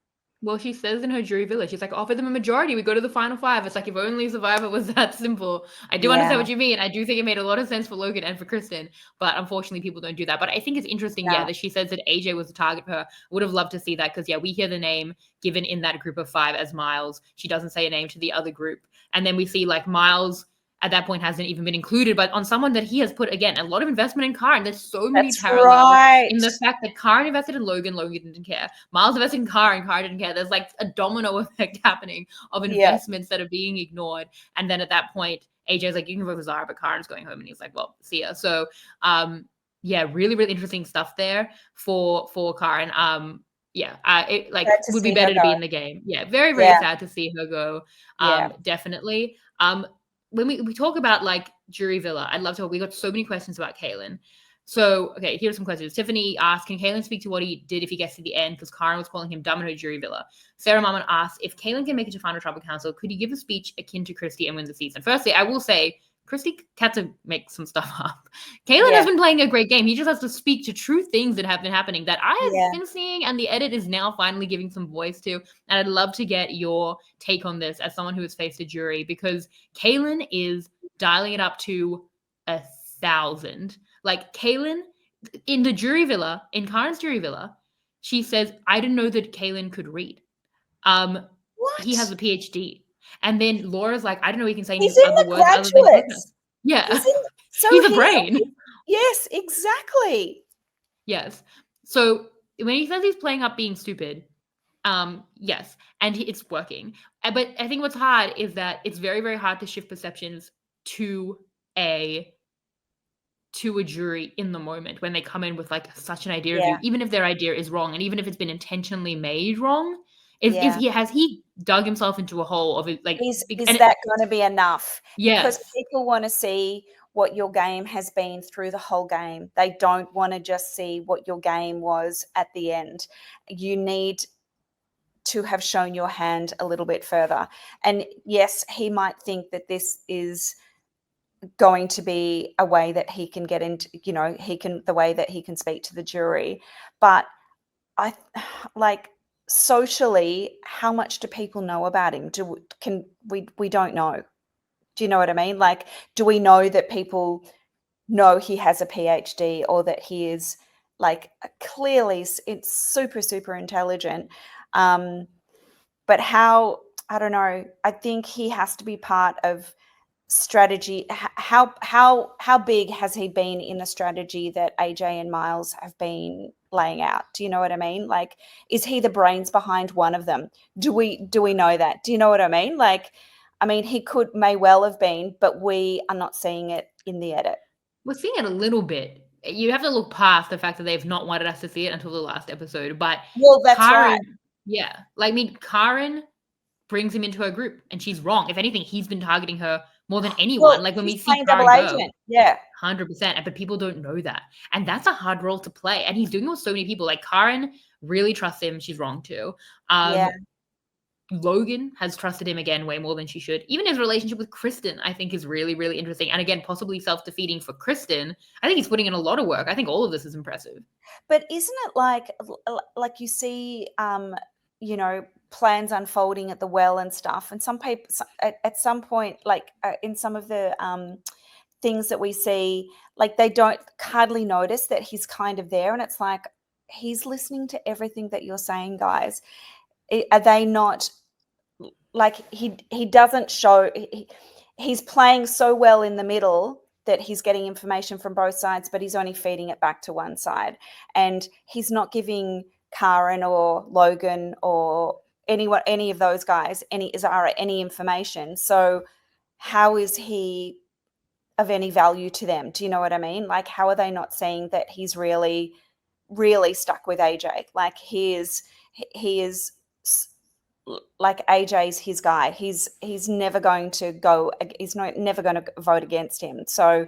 Well, she says in her jury villa, she's like, offer them a majority. We go to the final 5. It's like, if only Survivor was that simple. I do understand what you mean. I do think it made a lot of sense for Logan and for Kristen, but unfortunately people don't do that. But I think it's interesting, that she says that AJ was the target for her. Would have loved to see that, because, we hear the name given in that group of 5 as Miles. She doesn't say a name to the other group. And then we see, like, Miles at that point hasn't even been included, but on someone that he has put, again, a lot of investment in Kayin. There's so many parallels in the fact that Kayin invested in Logan didn't care. Miles invested in Kayin didn't care. There's like a domino effect happening of investments that are being ignored. And then at that point, AJ's like, you can vote for Zara, but Karin's going home. And he's like, well, see ya. So, really, really interesting stuff there for Kayin. It would be better to be in the game. Very, very sad to see her go. Definitely. When we talk about like jury villa, I'd love to. We got so many questions about Kayin. So, okay, here's some questions. Tiffany asked, can Kayin speak to what he did if he gets to the end? Because Karin was calling him dumb in her jury villa. Sarah Mammon asked, if Kayin can make it to Final Tribal Council, could he give a speech akin to Christy and win the season? Firstly, I will say, Christy had to make some stuff up. Kayin has been playing a great game. He just has to speak to true things that have been happening that I have been seeing, and the edit is now finally giving some voice to. And I'd love to get your take on this as someone who has faced a jury, because Kayin is dialing it up to 1,000. Like, Kayin, in the jury villa, in Karin's jury villa, she says, I didn't know that Kayin could read. What? He has a PhD. And then Laura's like, I don't know, he can say He's any in other the words other than graduates. Yeah. He's a brain. Yes, exactly. Yes. So when he says he's playing up being stupid, yes, and it's working. But I think what's hard is that it's very, very hard to shift perceptions to a jury in the moment when they come in with like such an idea of you, even if their idea is wrong, and even if it's been intentionally made wrong. Has he dug himself into a hole of it? Like, is that going to be enough? Yes. Because people want to see what your game has been through the whole game. They don't want to just see what your game was at the end. You need to have shown your hand a little bit further. And yes, he might think that this is going to be a way that he can get into, the way that he can speak to the jury. But socially, how much do people know about him? We don't know. Do you know what I mean? Like, do we know that people know he has a PhD, or that he is like clearly it's super, super intelligent? But how, I don't know. I think he has to be part of strategy. How big has he been in the strategy that AJ and Miles have been laying out? Do you know what I mean? Like, is he the brains behind one of them? Do we know that? Do you know what I mean? Like, I mean, he may well have been, but we are not seeing it in the edit. We're seeing it a little bit. You have to look past the fact that they've not wanted us to see it until the last episode. But that's Karin, right. Yeah. Like, I mean, Karin brings him into her group, and she's wrong. If anything, he's been targeting her more than anyone. Well, like, when we see Karin go, 100%. But people don't know that. And that's a hard role to play. And he's doing it with so many people. Like, Karin really trusts him. She's wrong too. Logan has trusted him again way more than she should. Even his relationship with Kristen, I think, is really, really interesting. And again, possibly self-defeating for Kristen. I think he's putting in a lot of work. I think all of this is impressive. But isn't it like you see, plans unfolding at the well and stuff, and some people at some point, like in some of the things that we see, like they don't hardly notice that he's kind of there, and it's like, he's listening to everything that you're saying, guys. Are they not, like, he doesn't show, he's playing so well in the middle that he's getting information from both sides, but he's only feeding it back to one side, and he's not giving Karin or Logan or any of those guys, Zara, any information. So how is he of any value to them? Do you know what I mean? Like, how are they not seeing that he's really, really stuck with AJ? Like, he is like, AJ's his guy. He's never going to go. He's never going to vote against him. So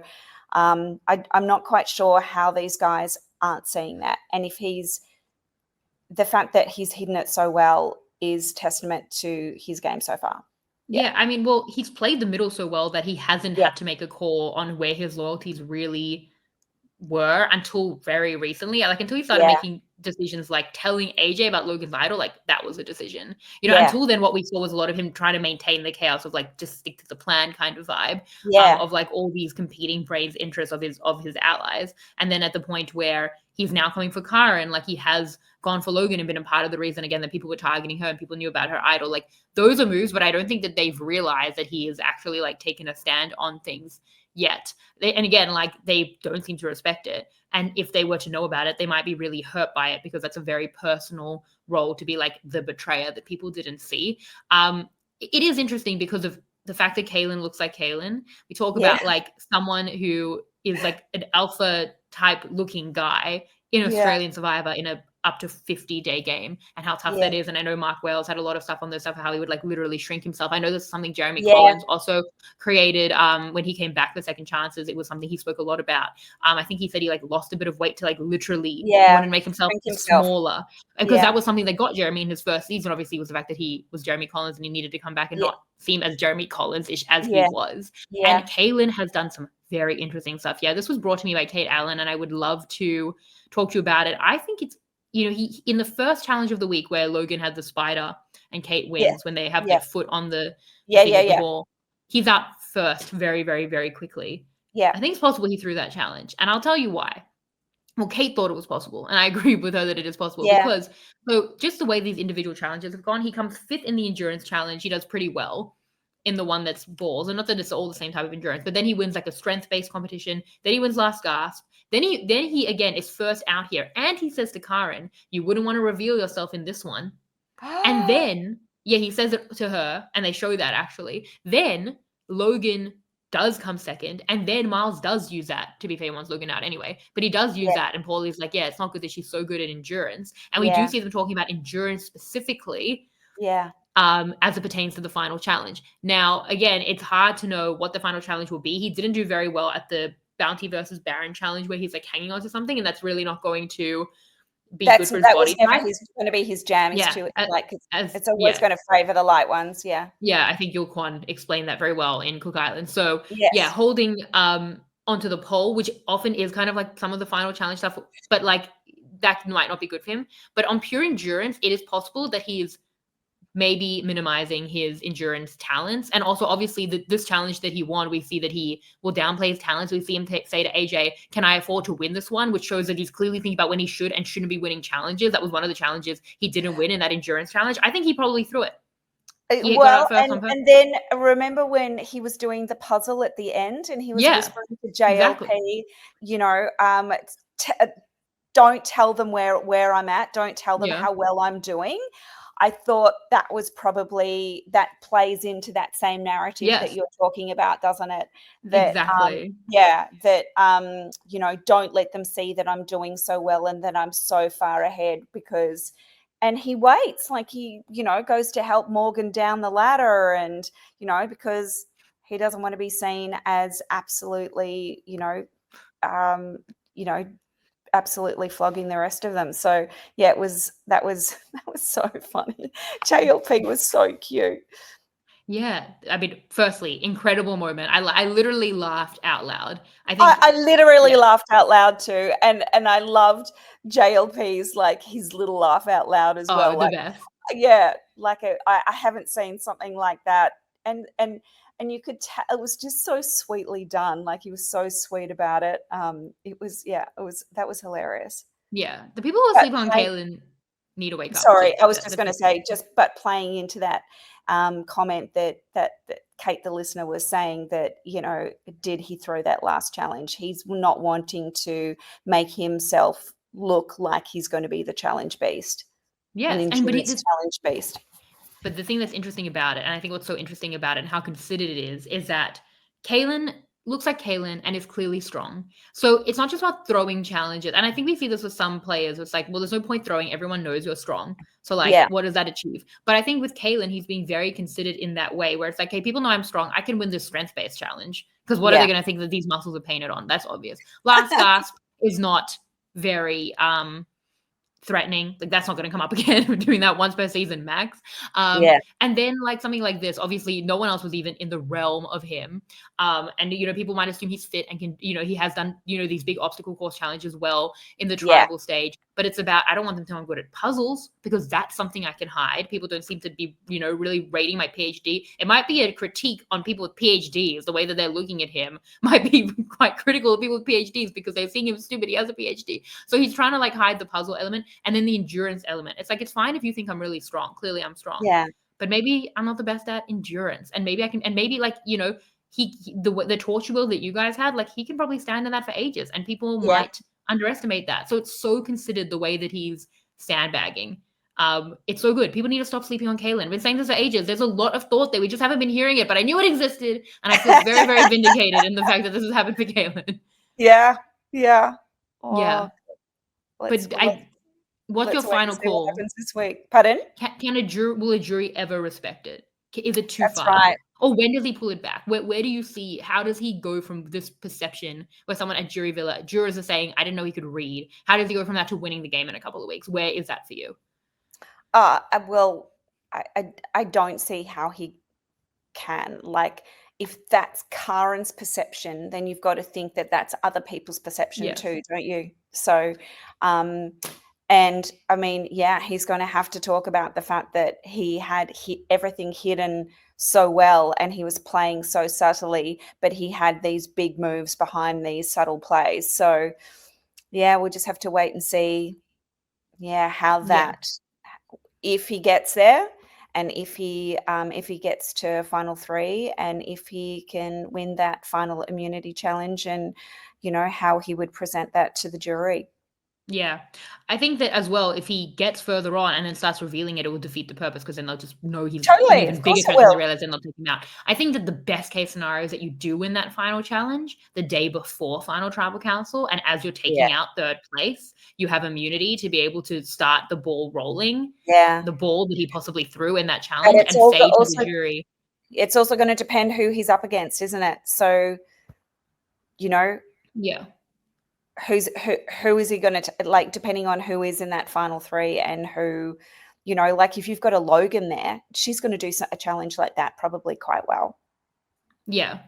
I'm not quite sure how these guys aren't seeing that. And if the fact that he's hidden it so well is testament to his game so far. Yeah, I mean, well, he's played the middle so well that he hasn't Yeah. had to make a call on where his loyalties really were until very recently. Like, until he started Yeah. making decisions like telling AJ about Logan's idol, like that was a decision. Yeah. Until then, what we saw was a lot of him trying to maintain the chaos of like just stick to the plan kind of vibe, Yeah. of like all these competing Brains interests of his allies. And then at the point where he's now coming for Kayin, like he has gone for Logan and been a part of the reason again that people were targeting her and people knew about her idol. Like those are moves, but I don't think that they've realized that he is actually like taken a stand on things yet. And again, like they don't seem to respect it. And if they were to know about it, they might be really hurt by it because that's a very personal role to be like the betrayer that people didn't see. It is interesting because of the fact that Kayin looks like Kayin. We talk Yeah. about like someone who is like an alpha type looking guy in Yeah. Australian Survivor in a up to 50-day game and how tough Yeah. that is. And I know Mark Wales had a lot of stuff on this stuff, how he would like literally shrink himself. I know this is something Jeremy Yeah. Collins also created when he came back for Second Chances. It was something he spoke a lot about. I think he said he like lost a bit of weight to like literally wanted to make himself smaller. Because that was something that got Jeremy in his first season, obviously, was the fact that he was Jeremy Collins and he needed to come back and not seem as Jeremy Collins-ish as he was. And Kayin has done some very interesting stuff. Yeah, this was brought to me by Kate Allen, and I would love to talk to you about it. I think it's, you know, he in the first challenge of the week where Logan had the spider and Kate wins when they have their foot on the thing with the ball, he's out first very, very, very quickly. Yeah. I think it's possible he threw that challenge, and I'll tell you why. Well, Kate thought it was possible, and I agree with her that it is possible because so just the way these individual challenges have gone, he comes fifth in the endurance challenge. He does pretty well in the one that's balls, and not that it's all the same type of endurance, but then he wins like a strength-based competition. Then he wins last gasp. Then he again is first out here, and he says to Kayin, "You wouldn't want to reveal yourself in this one." And then he says it to her, and they show that actually. Then Logan does come second, and then Miles does use that. To be fair, once Logan out anyway, but he does use that, and Paulie's like, "Yeah, it's not good that she's so good at endurance." And we do see them talking about endurance specifically. As it pertains to the final challenge. Now, again, it's hard to know what the final challenge will be. He didn't do very well at the Bounty versus Baron challenge where he's like hanging onto something, and that's really not going to be good for his body type. That was never going to be his jam. It's always Yeah. going to favor the light ones. Yeah. Yeah, I think Kwon explained that very well in Cook Island. So holding onto the pole, which often is kind of like some of the final challenge stuff, but like that might not be good for him. But on pure endurance, it is possible that he is maybe minimizing his endurance talents. And also, obviously, this challenge that he won, we see that he will downplay his talents. We see him say to AJ, "Can I afford to win this one?" Which shows that he's clearly thinking about when he should and shouldn't be winning challenges. That was one of the challenges he didn't win in that endurance challenge. I think he probably threw it. And then remember when he was doing the puzzle at the end and he was whispering to JLP, you know, don't tell them where I'm at. Don't tell them how well I'm doing. I thought that was probably, that plays into that same narrative that you're talking about, doesn't it? That, exactly. You know, don't let them see that I'm doing so well and that I'm so far ahead because, and he waits, like he, you know, goes to help Morgan down the ladder and, you know, because he doesn't want to be seen as absolutely, absolutely flogging the rest of them. So that was so funny. JLP was so cute. Yeah, I mean, firstly, incredible moment. I literally laughed out loud. I literally laughed out loud too, and I loved JLP's like his little laugh out loud as well. The best. Yeah, like I haven't seen something like that, and you could tell it was just so sweetly done. Like he was so sweet about it. That was hilarious. Yeah, the people who sleep on Kayin need to wake up. Sorry, I was just going to say, but playing into that comment that Kate, the listener, was saying that, you know, did he throw that last challenge? He's not wanting to make himself look like he's going to be the challenge beast. Yes, but he's challenge beast. But the thing that's interesting about it, and I think what's so interesting about it and how considered it is that Kayin looks like Kayin and is clearly strong. So it's not just about throwing challenges. And I think we see this with some players. It's like, well, there's no point throwing. Everyone knows you're strong. So like, what does that achieve? But I think with Kayin, he's being very considered in that way where it's like, hey, people know I'm strong. I can win this strength-based challenge. Because what are they going to think that these muscles are painted on? That's obvious. Last gasp is not very threatening. Like, that's not going to come up again. We're doing that once per season max. Yeah. And then like something like this, obviously no one else was even in the realm of him. And people might assume he's fit and can, he has done, these big obstacle course challenges well in the Yeah. tribal stage. But it's about, I don't want them to know I'm good at puzzles, because that's something I can hide. People don't seem to be, really rating my PhD. It might be a critique on people with PhDs. The way that they're looking at him might be quite critical of people with PhDs, because they've seen him stupid. He has a PhD. So he's trying to like hide the puzzle element and then the endurance element. It's like, it's fine if you think I'm really strong. Clearly I'm strong. Yeah. But maybe I'm not the best at endurance. And maybe I can, and maybe like, the torture wheel that you guys had, like he can probably stand in that for ages, and people might underestimate that. So it's so considered the way that he's sandbagging. It's so good. People need to stop sleeping on Kayin. I've been saying this for ages. There's a lot of thought there. We just haven't been hearing it, but I knew it existed, and I feel very, very vindicated in the fact that this has happened for Kayin. Yeah. Yeah. Oh, Yeah. What's your final call? What happens this week? Pardon? Will a jury ever respect it? Is it too far? Right. Or when does he pull it back? Where do you see, how does he go from this perception where someone at jurors are saying, I didn't know he could read. How does he go from that to winning the game in a couple of weeks? Where is that for you? Well, I don't see how he can. Like, if that's Karen's perception, then you've got to think that that's other people's perception too, don't you? So, and I mean, he's going to have to talk about the fact that he had everything hidden so well, and he was playing so subtly, but he had these big moves behind these subtle plays. So, we'll just have to wait and see, how that, if he gets there, and if he gets to final 3, and if he can win that final immunity challenge, and how he would present that to the jury. Yeah, I think that as well, if he gets further on and then starts revealing it, it will defeat the purpose, because then they'll just know he's an even bigger threat than they realize, and they'll take him out. I think that the best case scenario is that you do win that final challenge the day before final tribal council, and as you're taking out 3rd place, you have immunity to be able to start the ball rolling. The ball that he possibly threw in that challenge, and say to the jury. It's also going to depend who he's up against, isn't it? So, Yeah. Who is he going to like, depending on who is in that final 3, and who, like if you've got a Logan there, she's going to do a challenge like that probably quite well. Yeah,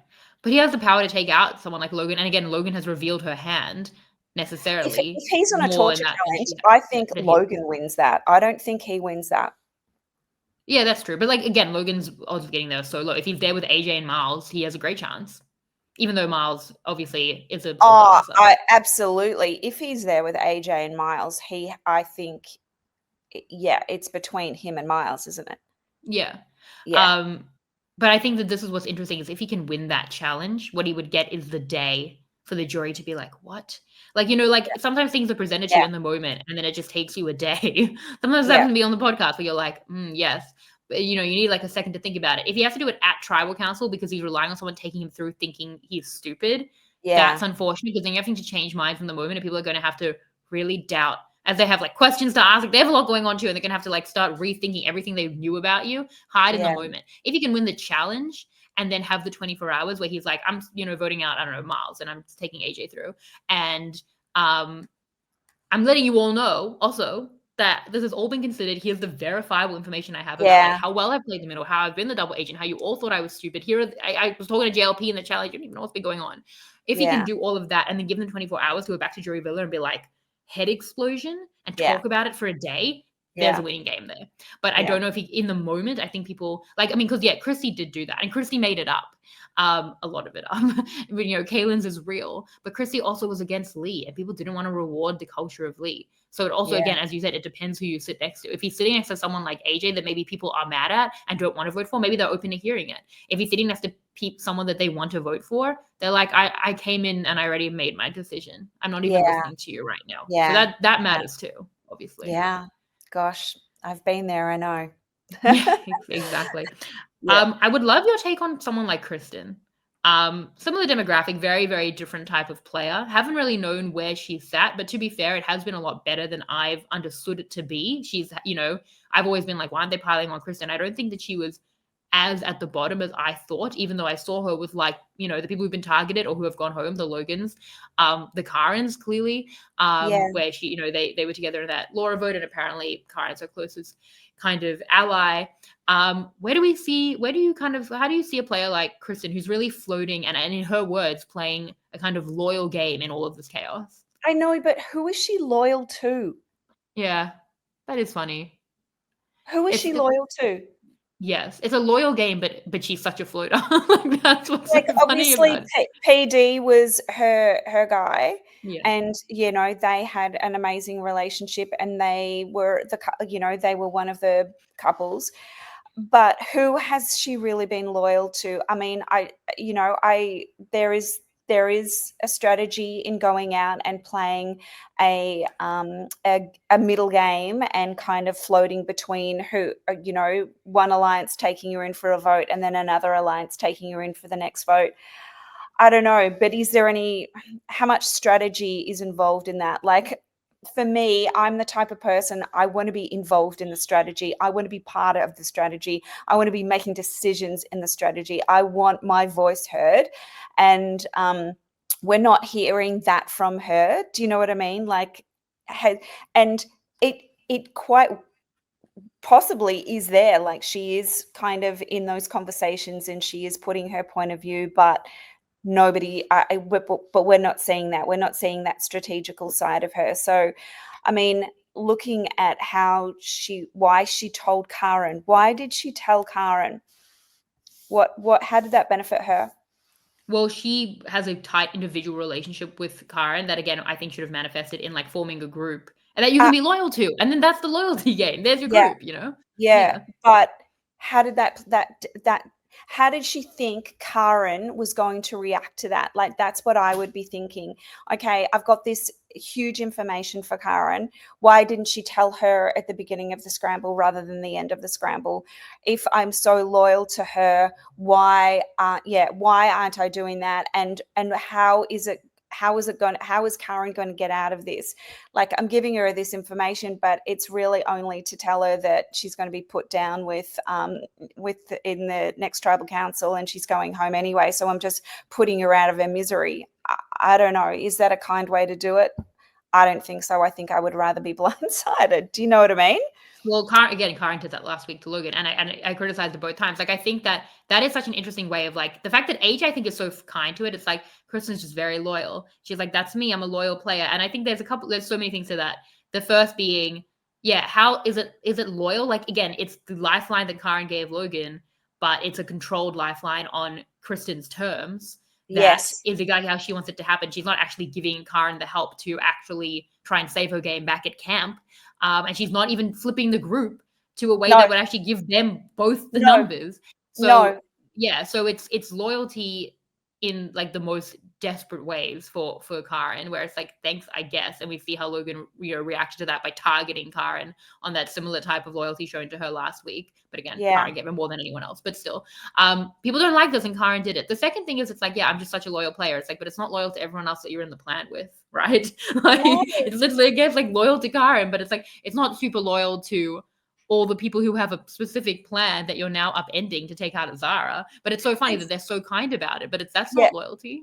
but he has the power to take out someone like Logan, and again, Logan has revealed her hand necessarily. If he's on a torture challenge, I think Logan wins that. I don't think he wins that. Yeah, that's true. But like, again, Logan's odds of getting there are so low. If he's there with AJ and Miles, he has a great chance. Even though Miles obviously is a absolutely. If he's there with AJ and Miles, I think it's between him and Miles, isn't it? Yeah. But I think that this is what's interesting, is if he can win that challenge, what he would get is the day for the jury to be like, what? Like, sometimes things are presented to you in the moment, and then it just takes you a day. Sometimes that can be on the podcast where you're like, yes. But, you need like a second to think about it. If he has to do it at tribal council because he's relying on someone taking him through thinking he's stupid, that's unfortunate, because then you're having to change minds in the moment, and people are going to have to really doubt, as they have like questions to ask. Like, they have a lot going on too, and they're going to have to like start rethinking everything they knew about you. Hide in the moment. If you can win the challenge and then have the 24 hours where he's like, I'm, voting out, I don't know, Miles, and I'm taking AJ through, and I'm letting you all know also that this has all been considered. Here's the verifiable information I have about like how well I've played the middle, how I've been the double agent, how you all thought I was stupid. Here, I was talking to JLP in the challenge. You don't even know what's been going on. If you can do all of that and then give them 24 hours to go back to Jury Villa and be like, head explosion, and talk about it for a day, there's a winning game there. But I don't know if in the moment, I think people because Christy did do that, and Christy made it up. A lot of it up. But, Kaylin's is real, but Christy also was against Lee, and people didn't want to reward the culture of Lee. So it also, again, as you said, it depends who you sit next to. If he's sitting next to someone like AJ that maybe people are mad at and don't want to vote for, maybe they're open to hearing it. If he's sitting next to someone that they want to vote for, they're like, I came in and I already made my decision. I'm not even listening to you right now. So that matters too, obviously. Yeah. Gosh, I've been there, I know. Yeah, exactly. I would love your take on someone like Kristen. Similar demographic, very, very different type of player. Haven't really known where she's sat, but to be fair, it has been a lot better than I've understood it to be. She's, I've always been like, why aren't they piling on Kristen? I don't think that she was as at the bottom as I thought, even though I saw her with like, you know, the people who've been targeted or who have gone home, the Logans, the Karens clearly, Yeah. where she, you know, they were together in that Laura vote, and apparently Karen's her closest kind of ally. Where do you how do you see a player like Kristen who's really floating and in her words, playing a kind of loyal game in all of this chaos? I know, but who is she loyal to? Yeah, that is funny. Who is It's she loyal to? yes, it's a loyal game, but she's such a floater. Like that's what's so Like, funny obviously, about it. PD was her guy, Yeah. and, you know, they had an amazing relationship, and they were they were one of the couples. But who has she really been loyal to? I mean, there is a strategy in going out and playing a middle game and kind of floating between one alliance taking you in for a vote and then another alliance taking you in for the next vote. I don't know, but is there how much strategy is involved in that? Like, for me, I'm the type of person, I want to be involved in the strategy. I want to be part of the strategy. I want to be making decisions in the strategy. I want my voice heard. And we're not hearing that from her. Do you know what I mean? Like, and it quite possibly is there. Like, she is kind of in those conversations and she is putting her point of view, but but we're not seeing that. We're not seeing that strategical side of her. So, I mean, looking at why she told Karen, why did she tell Karen? How did that benefit her? Well, she has a tight individual relationship with Karen that again I think should have manifested in like forming a group and that you can Uh, be loyal to. And then that's the loyalty game. There's your yeah, group, you know? yeah, Yeah. but how did that how did she think Karen was going to react to that? Like, that's what I would be thinking. Okay, I've got this huge information for Karen. Why didn't she tell her at the beginning of the scramble rather than the end of the scramble? If I'm so loyal to her, why aren't I doing that? And how is Karen going to get out of this? Like, I'm giving her this information, but it's really only to tell her that she's going to be put down in the next tribal council and she's going home anyway. So I'm just putting her out of her misery. I don't know. Is that a kind way to do it? I don't think so. I think I would rather be blindsided. Do you know what I mean? Well, Karen did that last week to Logan, and I criticized it both times. Like, I think that is such an interesting way of like the fact that H I think is so kind to it. It's like Kristen's just very loyal. She's like, that's me. I'm a loyal player, and I think there's so many things to that. The first being, yeah, how is it loyal? Like again, it's the lifeline that Karen gave Logan, but it's a controlled lifeline on Kristen's terms. That Yes. is exactly how she wants it to happen. She's not actually giving Karen the help to actually try and save her game back at camp. And she's not even flipping the group to a way No, that would actually give them both the no, numbers. So no. yeah, so it's loyalty in like the most desperate ways for Karen, where it's like thanks, I guess, and we see how Logan reacted to that by targeting Karen on that similar type of loyalty shown to her last week. But again, Yeah. Karen gave him more than anyone else. But still, people don't like this, and Karen did it. The second thing is, it's like, yeah, I'm just such a loyal player. It's like, but it's not loyal to everyone else that you're in the plan with, right? Like No. it's literally against like loyal to Karen, but it's like it's not super loyal to all the people who have a specific plan that you're now upending to take out Zara. But it's so funny And that they're so kind about it, but that's yeah. not loyalty.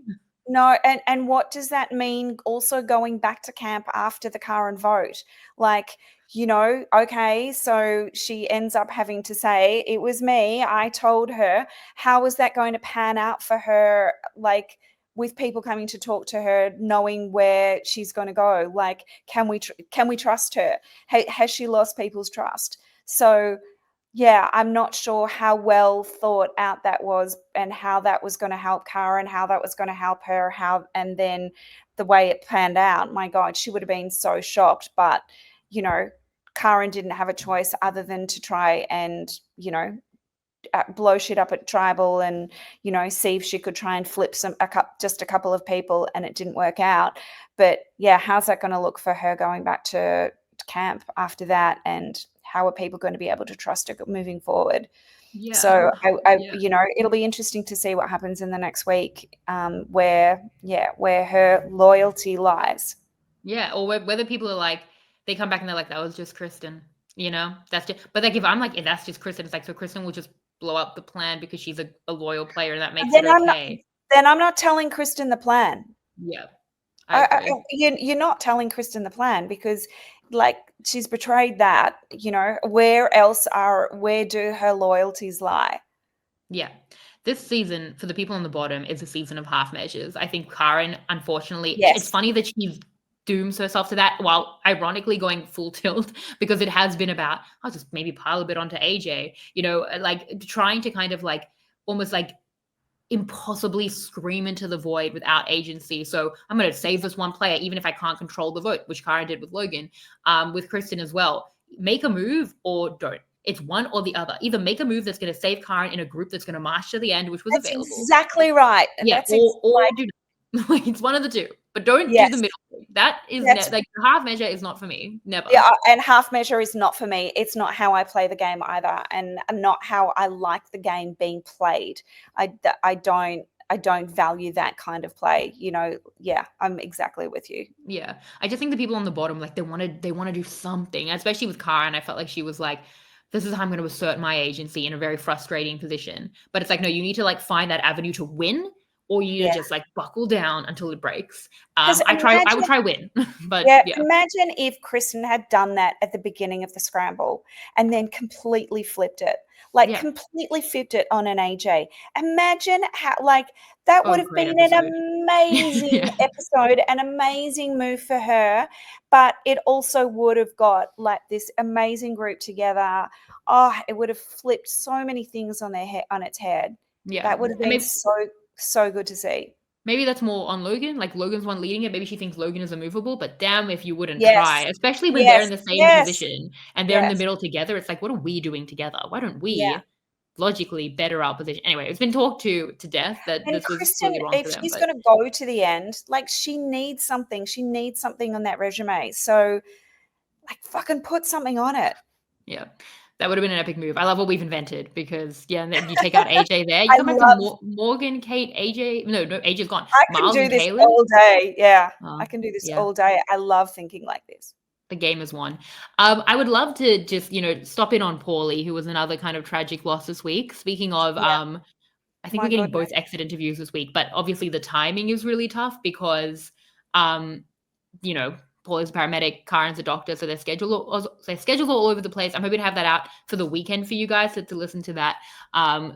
No, and what does that mean also going back to camp after the Karen vote? Like, okay, so she ends up having to say, it was me, I told her. How is that going to pan out for her, like, with people coming to talk to her, knowing where she's going to go? Like, can we trust her? Has she lost people's trust? So, yeah, I'm not sure how well thought out that was and how that was going to help Karen, how that was going to help her, and then the way it panned out. My God, she would have been so shocked. But, Karen didn't have a choice other than to try and, blow shit up at tribal and, see if she could try and flip just a couple of people, and it didn't work out. But yeah, how's that going to look for her going back to camp after that, and how are people going to be able to trust her moving forward? Yeah. So Yeah. it'll be interesting to see what happens in the next week, where her loyalty lies. Yeah. Or whether people are like, they come back and they're like, that was just Kristen, That's just, but like, if I'm like, if that's just Kristen, it's like, so Kristen will just blow up the plan because she's a loyal player and that makes Then it I'm not okay. then I'm not telling Kristen the plan. Yeah, I agree. You're not telling Kristen the plan because, like, she's betrayed that, where do her loyalties lie? Yeah. This season, for the people on the bottom, is a season of half measures. I think Kayin, unfortunately, it's Yes. funny that she dooms herself to that, while ironically going full tilt, because it has been about, I'll just maybe pile a bit onto AJ, like trying to kind of like almost like impossibly scream into the void without agency. So I'm going to save this one player, even if I can't control the vote, which Kayin did with Logan, with Kristen as well. Make a move or don't. It's one or the other. Either make a move that's going to save Kayin in a group that's going to march to the end, which was That's available. exactly right. Yeah, That's or do like it's one of the two. But don't do the yes. middle. That is That's like the half measure is not for me. Never. Yeah, and half measure is not for me. It's not how I play the game either, and not how I like the game being played. I don't value that kind of play. Yeah, I'm exactly with you. Yeah. I just think the people on the bottom, like they want to do something, especially with Cara. And I felt like she was like, this is how I'm going to assert my agency in a very frustrating position. But it's like, no, you need to like find that avenue to win, or you need Yeah, to just like buckle down until it breaks. because I would try win, but yeah, yeah. imagine if Kristen had done that at the beginning of the scramble and then completely flipped it. Like, Yeah. completely flipped it on an AJ. Imagine how, like, that would Oh, have great been an episode. amazing Yeah. episode, an amazing move for her, but it also would have got, like, this amazing group together. Oh, it would have flipped so many things on its head. Yeah. That would have And been so, so good to see. maybe that's more on Logan. Like Logan's one leading it. Maybe she thinks Logan is immovable, but damn if you wouldn't try, Yes. especially when they're Yes. in the same Yes. position and they're in the Yes. middle together. It's like, what are we doing together? Why don't Yeah. we logically better our position? Anyway, it's been talked to death that And this was Kristen, clearly wrong if for them. she's But gonna go to the end, like, she needs something. She needs something on that resume. So, like, fucking put something on it. yeah, that would have been an epic move. I love what we've invented because yeah, and then you take out AJ there. You I come back to love Morgan, Kate, AJ. No, AJ's gone. I can Miles do and this Kaylin. all day. Yeah. I Oh, can do this yeah. all day. I love thinking like this. The game is won. I would love to just, stop in on Paulie, who was another kind of tragic loss this week. Speaking of, Yeah. I think My we're getting goodness. both exit interviews this week, but obviously the timing is really tough because, um, Paulie's a paramedic, Karen's a doctor, so their schedules all over the place. I'm hoping to have that out for the weekend for you guys to listen to that.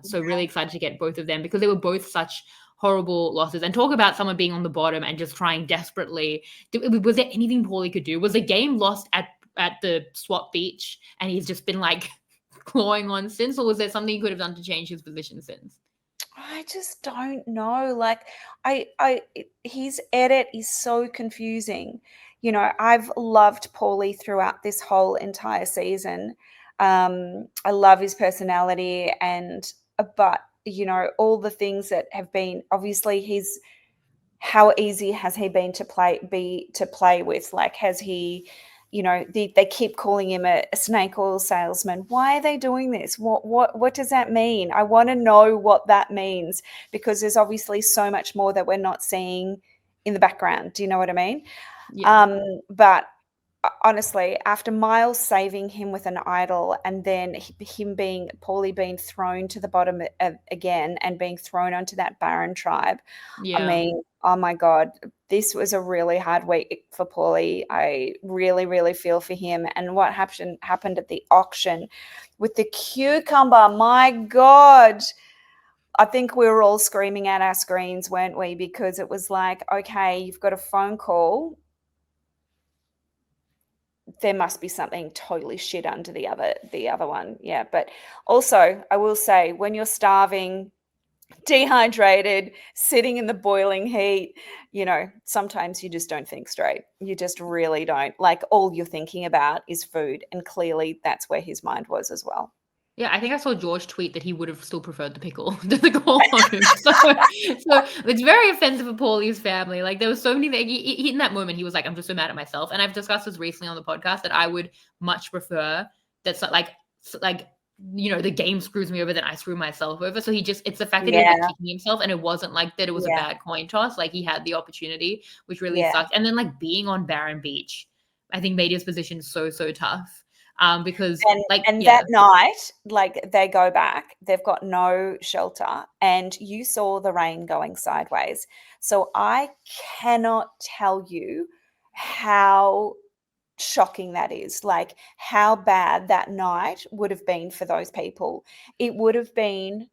So really excited to get both of them because they were both such horrible losses. And talk about someone being on the bottom and just trying desperately. Was there anything Paulie could do? Was the game lost at the swap beach and he's just been like clawing on since, or was there something he could have done to change his position since? I just don't know. Like, his edit is so confusing. I've loved Paulie throughout this whole entire season. I love his personality but all the things that have been, obviously, how easy has he been to play with? Like, has he, they keep calling him a snake oil salesman. Why are they doing this? What does that mean? I want to know what that means, because there's obviously so much more that we're not seeing in the background. Do you know what I mean? Yeah. But honestly, after Miles saving him with an idol, and then Paulie being thrown to the bottom again and being thrown onto that Baron tribe, I Yeah. mean, oh my God, this was a really hard week for Paulie. I really, really feel for him. And what happened at the auction with the cucumber, my God. I think we were all screaming at our screens, weren't we? Because it was like, okay, you've got a phone call. There must be something totally shit under the other one. Yeah. But also, I will say, when you're starving, dehydrated, sitting in the boiling heat, sometimes you just don't think straight. You just really don't. Like, all you're thinking about is food. And clearly that's where his mind was as well. Yeah, I think I saw George tweet that he would have still preferred the pickle to the corn. So it's very offensive for Paulie's family. Like, there was so many he in that moment he was like, I'm just so mad at myself. And I've discussed this recently on the podcast that I would much prefer that the game screws me over than I screw myself over. So it's the fact that he ended up kicking himself, and it wasn't like that it was a bad coin toss. Like, he had the opportunity, which really sucks. And then like being on Barren Beach, I think made his position so tough. Because And that night, like, they go back, they've got no shelter, and you saw the rain going sideways. So I cannot tell you how shocking that is, like, how bad that night would have been for those people. It would have been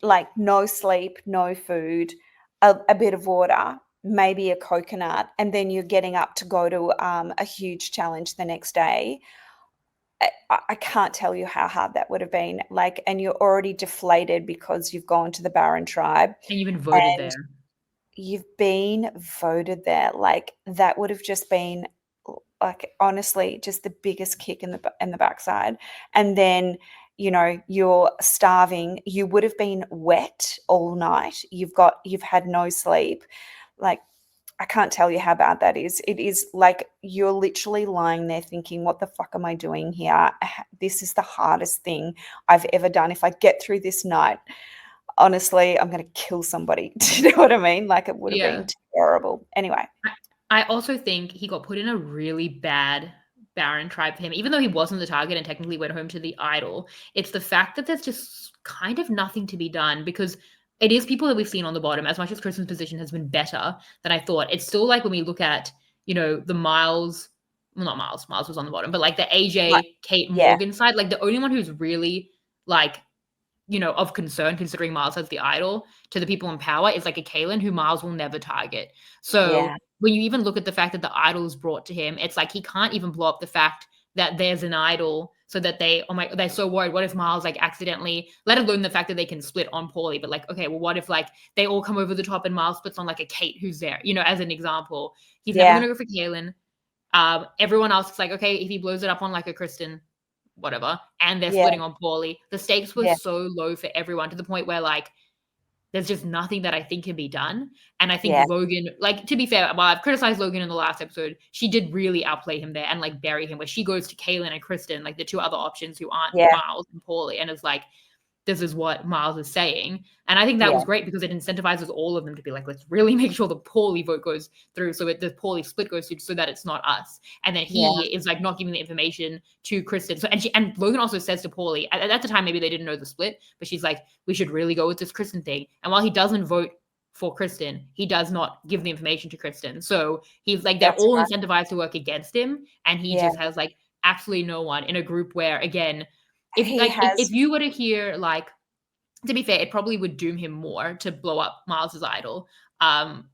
like no sleep, no food, a bit of water, maybe a coconut, and then you're getting up to go to a huge challenge the next day. I can't tell you how hard that would have been. Like, and you're already deflated because you've gone to the Barron tribe and you've been voted and there. you've been voted there. Like, that would have just been, like, honestly, just the biggest kick in the backside. And then, you're starving. You would have been wet all night. You've had no sleep. Like, I can't tell you how bad that is. It is like you're literally lying there thinking, what the fuck am I doing here? This is the hardest thing I've ever done. If I get through this night, honestly, I'm going to kill somebody. Do you know what I mean? Like, it would have been terrible. Anyway. I also think he got put in a really bad Baron tribe for him, even though he wasn't the target and technically went home to the idol. It's the fact that there's just kind of nothing to be done, because it is people that we've seen on the bottom. As much as Kristen's position has been better than I thought, it's still like when we look at, the Miles, well, not Miles was on the bottom, but like the AJ, Right. Kate, Yeah. Morgan side, like the only one who's really like, of concern, considering Miles as the idol to the people in power, is like a Kayin, who Miles will never target. So Yeah. when you even look at the fact that the idol is brought to him, it's like he can't even blow up the fact that there's an idol, so that they're so worried. What if Miles like accidentally, let alone the fact that they can split on Paulie, but like, okay, well, what if like they all come over the top and Miles splits on like a Kate who's there, as an example. He's never going to go for Kayin. Everyone else is like, okay, if he blows it up on like a Kristen, whatever, and they're splitting on Paulie, the stakes were so low for everyone, to the point where like there's just nothing that I think can be done. And I think Logan, like, to be fair, while I've criticized Logan in the last episode, she did really outplay him there and like bury him, where she goes to Kayin and Kristen, like the two other options who aren't Miles and Paulie, and is like, this is what Miles is saying. And I think that was great, because it incentivizes all of them to be like, let's really make sure the Paulie vote goes through, so the Paulie split goes through, so that it's not us. And then he is like not giving the information to Kristen. So and Logan also says to Paulie, at the time maybe they didn't know the split, but she's like, we should really go with this Kristen thing. And while he doesn't vote for Kristen, he does not give the information to Kristen. So he's like, they're all incentivized to work against him, and he just has like absolutely no one in a group where, again, if you were to hear, like, to be fair, it probably would doom him more to blow up Miles's idol,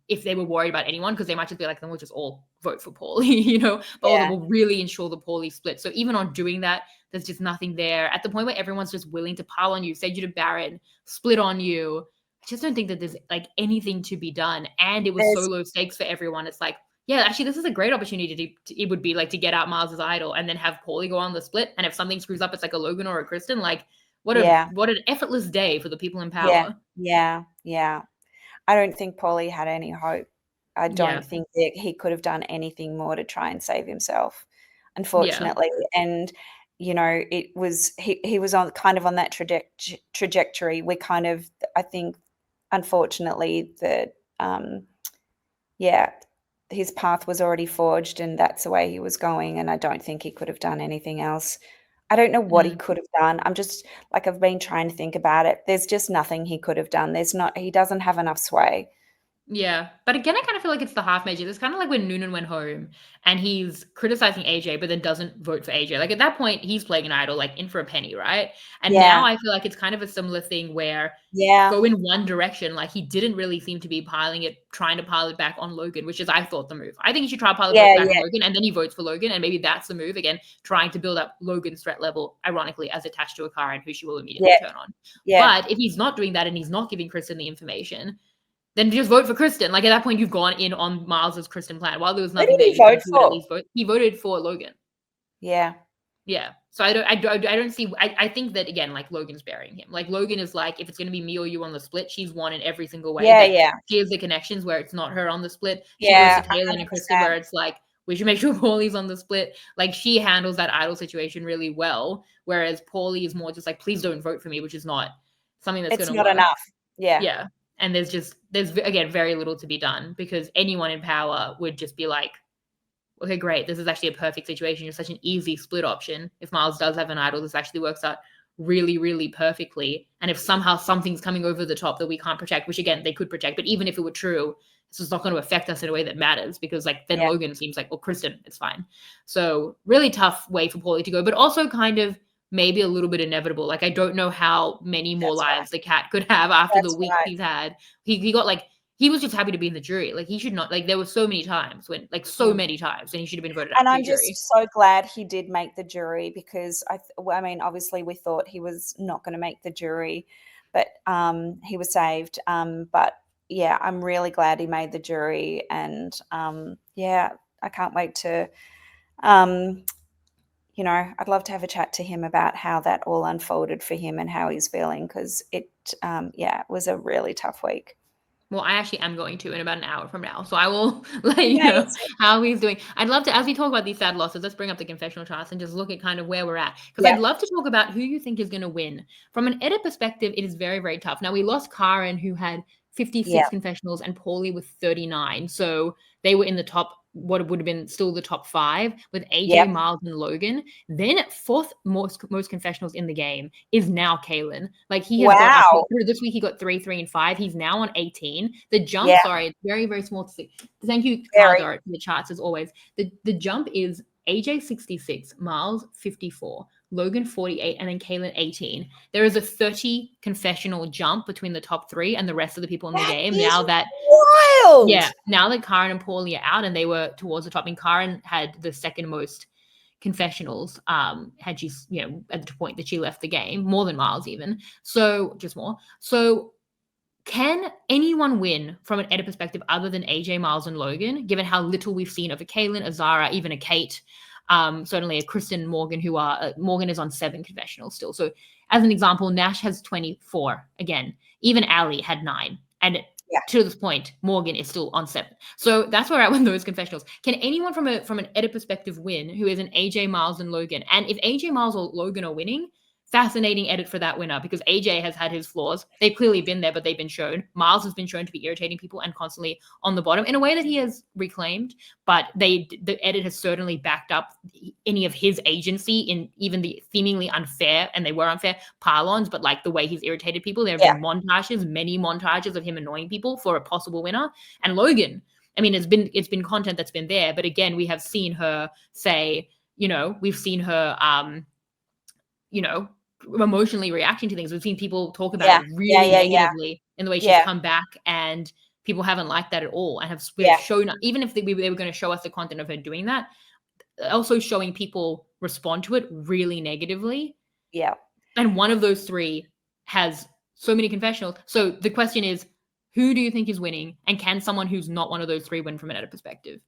if they were worried about anyone, because they might just be like, then we'll just all vote for Paulie, but all that will really ensure the Paulie split. So even on doing that, there's just nothing there. At the point where everyone's just willing to pile on you, send you to Baron, split on you, I just don't think that there's like anything to be done. And it was so low stakes for everyone. It's like, yeah, actually, this is a great opportunity it would be like to get out Miles's idol and then have Paulie go on the split. And if something screws up, it's like a Logan or a Kristen. Like, what an effortless day for the people in power. Yeah. I don't think Paulie had any hope. I don't think that he could have done anything more to try and save himself, unfortunately. And it was he was on that trajectory. We kind of, I think, unfortunately, that his path was already forged, and that's the way he was going, and I don't think he could have done anything else. I don't know what he could have done. I'm just, like, I've been trying to think about it. There's just nothing he could have done. He doesn't have enough sway. Yeah. But again, I kind of feel like it's the half measure. It's kind of like when Noonan went home and he's criticizing AJ, but then doesn't vote for AJ. Like, at that point, he's playing an idol, like, in for a penny, right? And now I feel like it's kind of a similar thing where go in one direction. Like, he didn't really seem to be trying to pile it back on Logan, which is, I thought, the move. I think he should try to pile it back on Logan, and then he votes for Logan, and maybe that's the move. Again, trying to build up Logan's threat level, ironically, as attached to a Kayin, who she will immediately turn on. But if he's not doing that and he's not giving Kristen the information, then just vote for Kristen. Like, at that point, you've gone in on Miles's Kristen plan. While there was nothing there, you could do, at least vote. He voted for Logan. Yeah. So I don't see. I think that, again, like, Logan's burying him. Like, Logan is like, if it's going to be me or you on the split, she's won in every single way. She has the connections where it's not her on the split. She goes to Kayin and Kristen, where it's like, we should make sure Paulie's on the split. Like, she handles that idol situation really well, whereas Paulie is more just like, please don't vote for me, which is not something that's going to work. It's not enough. Yeah. And there's again, very little to be done, because anyone in power would just be like, okay, great, this is actually a perfect situation. You're such an easy split option. If Miles does have an idol, this actually works out really, really perfectly. And if somehow something's coming over the top that we can't protect, which again, they could protect, but even if it were true, this is not going to affect us in a way that matters because like then Logan seems like, well, Kristen, it's fine. So really tough way for Paulie to go, but also kind of maybe a little bit inevitable. Like I don't know how many more lives the cat could have after the week he's had. He got like he was just happy to be in the jury. Like he should not like there were so many times when like so many times and he should have been voted out And of I'm the jury. just so glad he did make the jury because I mean, obviously we thought he was not going to make the jury, but he was saved. But yeah, I'm really glad he made the jury, and yeah, I can't wait to, you know, I'd love to have a chat to him about how that all unfolded for him and how he's feeling because it, yeah, it was a really tough week. Well, I actually am going to in about an hour from now. So I will let you know Amazing. how he's doing. I'd love to, as we talk about these sad losses, let's bring up the confessional charts and just look at kind of where we're at. Because Yeah. I'd love to talk about who you think is going to win. From an edit perspective, it is very, very tough. Now, we lost Kayin, who had 56 Yeah. confessionals, and Paulie with 39. So they were in the top, what would have been still the top 5 with AJ, Yep. Miles, and Logan. Then fourth most confessionals in the game is now Kayin. Like he has got Wow. through this week, he got 3, 3, and 5. He's now on 18. The jump, Yeah. sorry, it's very, very small to see. Thank you, Very. Dart, for the charts as always. The jump is AJ 66, Miles 54, Logan 48, and then Kayin 18. There is a 30 confessional jump between the top 3 and the rest of the people in the game. Now that wild. yeah, now that Kayin and Paulie are out and they were towards the top, I mean, Kayin had the second most confessionals, had she, you know, at the point that she left the game, more than Miles even. So just more. So can anyone win from an edit perspective other than AJ, Miles, and Logan, given how little we've seen of a Kayin, a Zara, even a Kate, certainly a Kristen, Morgan, who are Morgan is on 7 confessionals still. So as an example, Nash has 24 again. Even Ali had 9. And to this point, Morgan is still on 7. So that's where I win those confessionals. Can anyone from an edit perspective win who is an AJ, Miles, and Logan? And if AJ, Miles, or Logan are winning, fascinating edit for that winner because AJ has had his flaws. They've clearly been there, but they've been shown. Miles has been shown to be irritating people and constantly on the bottom in a way that he has reclaimed, but the edit has certainly backed up any of his agency in even the seemingly unfair, and they were unfair, pylons, but like the way he's irritated people. There have been montages, many montages of him annoying people for a possible winner. And Logan, I mean, it's been content that's been there, but again, we have seen her say, you know, we've seen her you know, emotionally reacting to things. We've seen people talk about it really negatively in the way she's come back, and people haven't liked that at all. And have shown, even if they were going to show us the content of her doing that, also showing people respond to it really negatively. Yeah. And one of those 3 has so many confessionals. So the question is, who do you think is winning? And can someone who's not one of those 3 win from an edit perspective?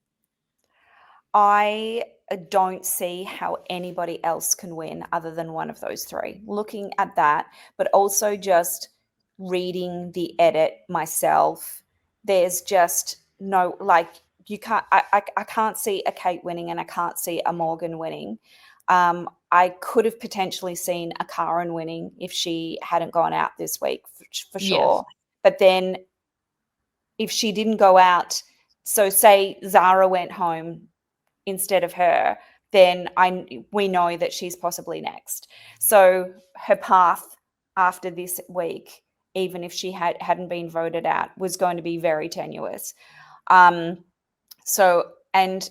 I don't see how anybody else can win other than one of those 3. Looking at that, but also just reading the edit myself, there's just no, like, you can't, I can't see a Kate winning and I can't see a Morgan winning. I could have potentially seen a Kayin winning if she hadn't gone out this week for sure. But then if she didn't go out, so say Zara went home instead of her, then we know that she's possibly next. So her path after this week, even if she hadn't been voted out, was going to be very tenuous. So, and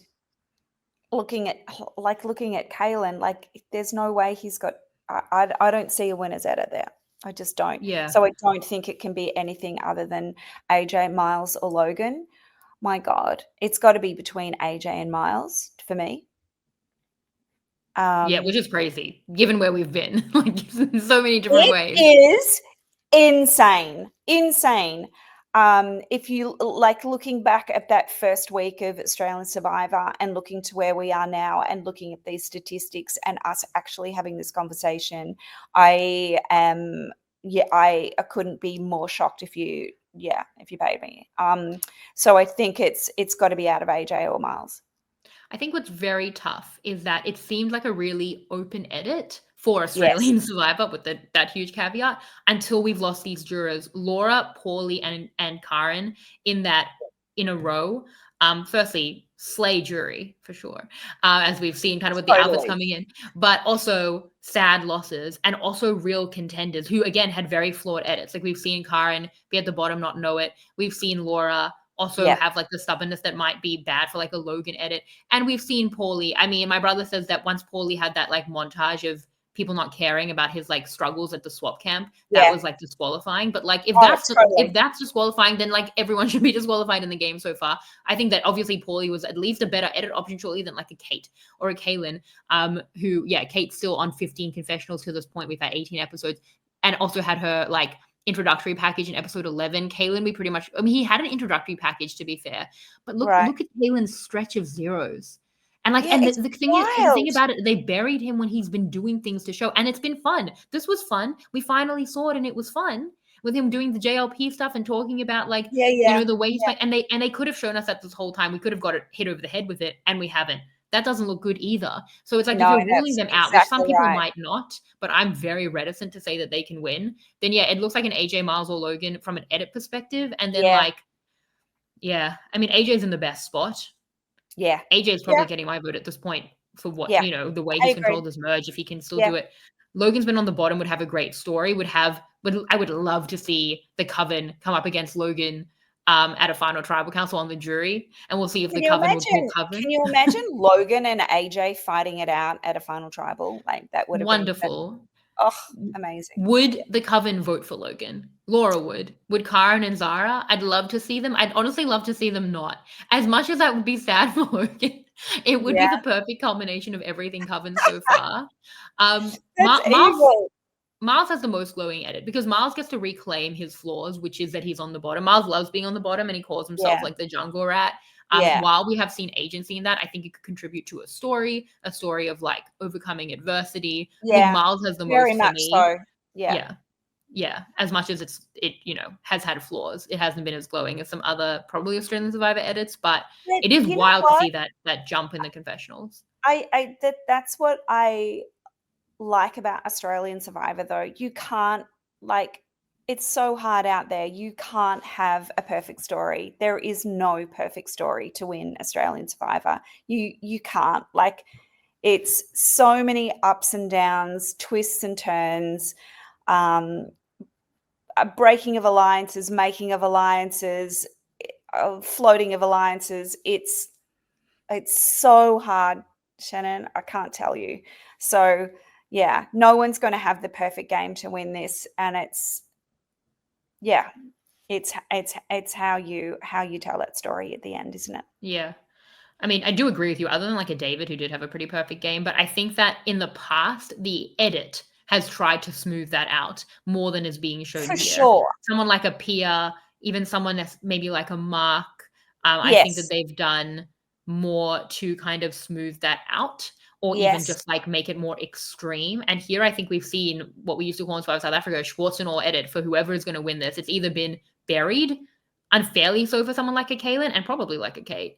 looking at Kayin, like there's no way he's got. I don't see a winner's edit there. I just don't. Yeah. So I don't think it can be anything other than AJ, Miles, or Logan. My God, it's got to be between AJ and Miles for me. Yeah, which is crazy, given where we've been, like in so many different ways. It is insane. If you like looking back at that first week of Australian Survivor and looking to where we are now and looking at these statistics and us actually having this conversation, I couldn't be more shocked if you paid me. So I think it's got to be out of AJ or Miles. I think what's very tough is that it seemed like a really open edit for Australian Survivor with that huge caveat until we've lost these jurors, Laura, Paulie, and Kayin in a row. Firstly, slay jury for sure, as we've seen kind of with the outfits Totally. coming in, but also sad losses and also real contenders who again had very flawed edits. Like we've seen Kayin be at the bottom, not know it. We've seen Laura also Yeah. have like the stubbornness that might be bad for like a Logan edit. And we've seen Paulie. I mean, my brother says that once Paulie had that like montage of people not caring about his like struggles at the swap camp, that Yeah. was like disqualifying. But like if Oh, that's totally. if that's disqualifying, then like everyone should be disqualified in the game so far. I think that obviously Paulie was at least a better edit option surely than like a Kate or a Kayin, who, yeah, Kate's still on 15 confessionals to this point. We've had 18 episodes and also had her like introductory package in episode 11. Kayin, we pretty much, I mean, he had an introductory package to be fair, but look Right. at Kaylin's stretch of zeros. And like, Yeah, and it's the thing is, the wild. thing about it, they buried him when he's been doing things to show, and it's been fun. This was fun. We finally saw it, and it was fun with him doing the JLP stuff and talking about like, you know, the way he's playing. And they could have shown us that this whole time. We could have got it hit over the head with it, and we haven't. That doesn't look good either. So it's like if No, you're ruling that's them out, which some exactly people right. might not, but I'm very reticent to say that they can win, then yeah, it looks like an AJ Miles or Logan from an edit perspective. And then like, yeah, I mean, AJ's in the best spot. Yeah. AJ's probably getting my vote at this point for what, Yeah. you know, the way I he's agree. controlled his merge, if he can still Yeah. do it. Logan's been on the bottom, would have a great story, I would love to see the Coven come up against Logan at a final tribal council on the jury, and we'll see if the Coven will pull Coven. Can you imagine Logan and AJ fighting it out at a final tribal? Like that would have Wonderful. Oh, amazing. Would the Coven vote for Logan? Laura would. Would Kayin and Zara? I'd love to see them. I'd honestly love to see them not. As much as that would be sad for Logan, it would be the perfect culmination of everything Coven so far. Miles has the most glowing edit because Miles gets to reclaim his flaws, which is that he's on the bottom. Miles loves being on the bottom and he calls himself like the jungle rat. While we have seen agency in that, I think it could contribute to a story of like overcoming adversity. Yeah, I think Miles has the very most for much me. so. Yeah. As much as it you know has had flaws, it hasn't been as glowing as some other probably Australian Survivor edits, but it is wild to see that jump in the confessionals. That's what I like about Australian Survivor though. You can't like it's so hard out there. You can't have a perfect story. There is no perfect story to win Australian Survivor. You can't. Like it's so many ups and downs, twists and turns, breaking of alliances, making of alliances, floating of alliances. It's so hard, Shannon. I can't tell you. So yeah, no one's going to have the perfect game to win this, and it's how you tell that story at the end, isn't it? Yeah. I mean, I do agree with you, other than like a David who did have a pretty perfect game, but I think that in the past, the edit has tried to smooth that out more than is being shown here. For sure. Someone like a Pia, even someone that's maybe like a Mark, I think that they've done more to kind of smooth that out, or even just like make it more extreme. And here I think we've seen what we used to call in South Africa, Schwarzenegger edit for whoever is going to win this. It's either been buried unfairly so for someone like a Kayin and probably like a Kate,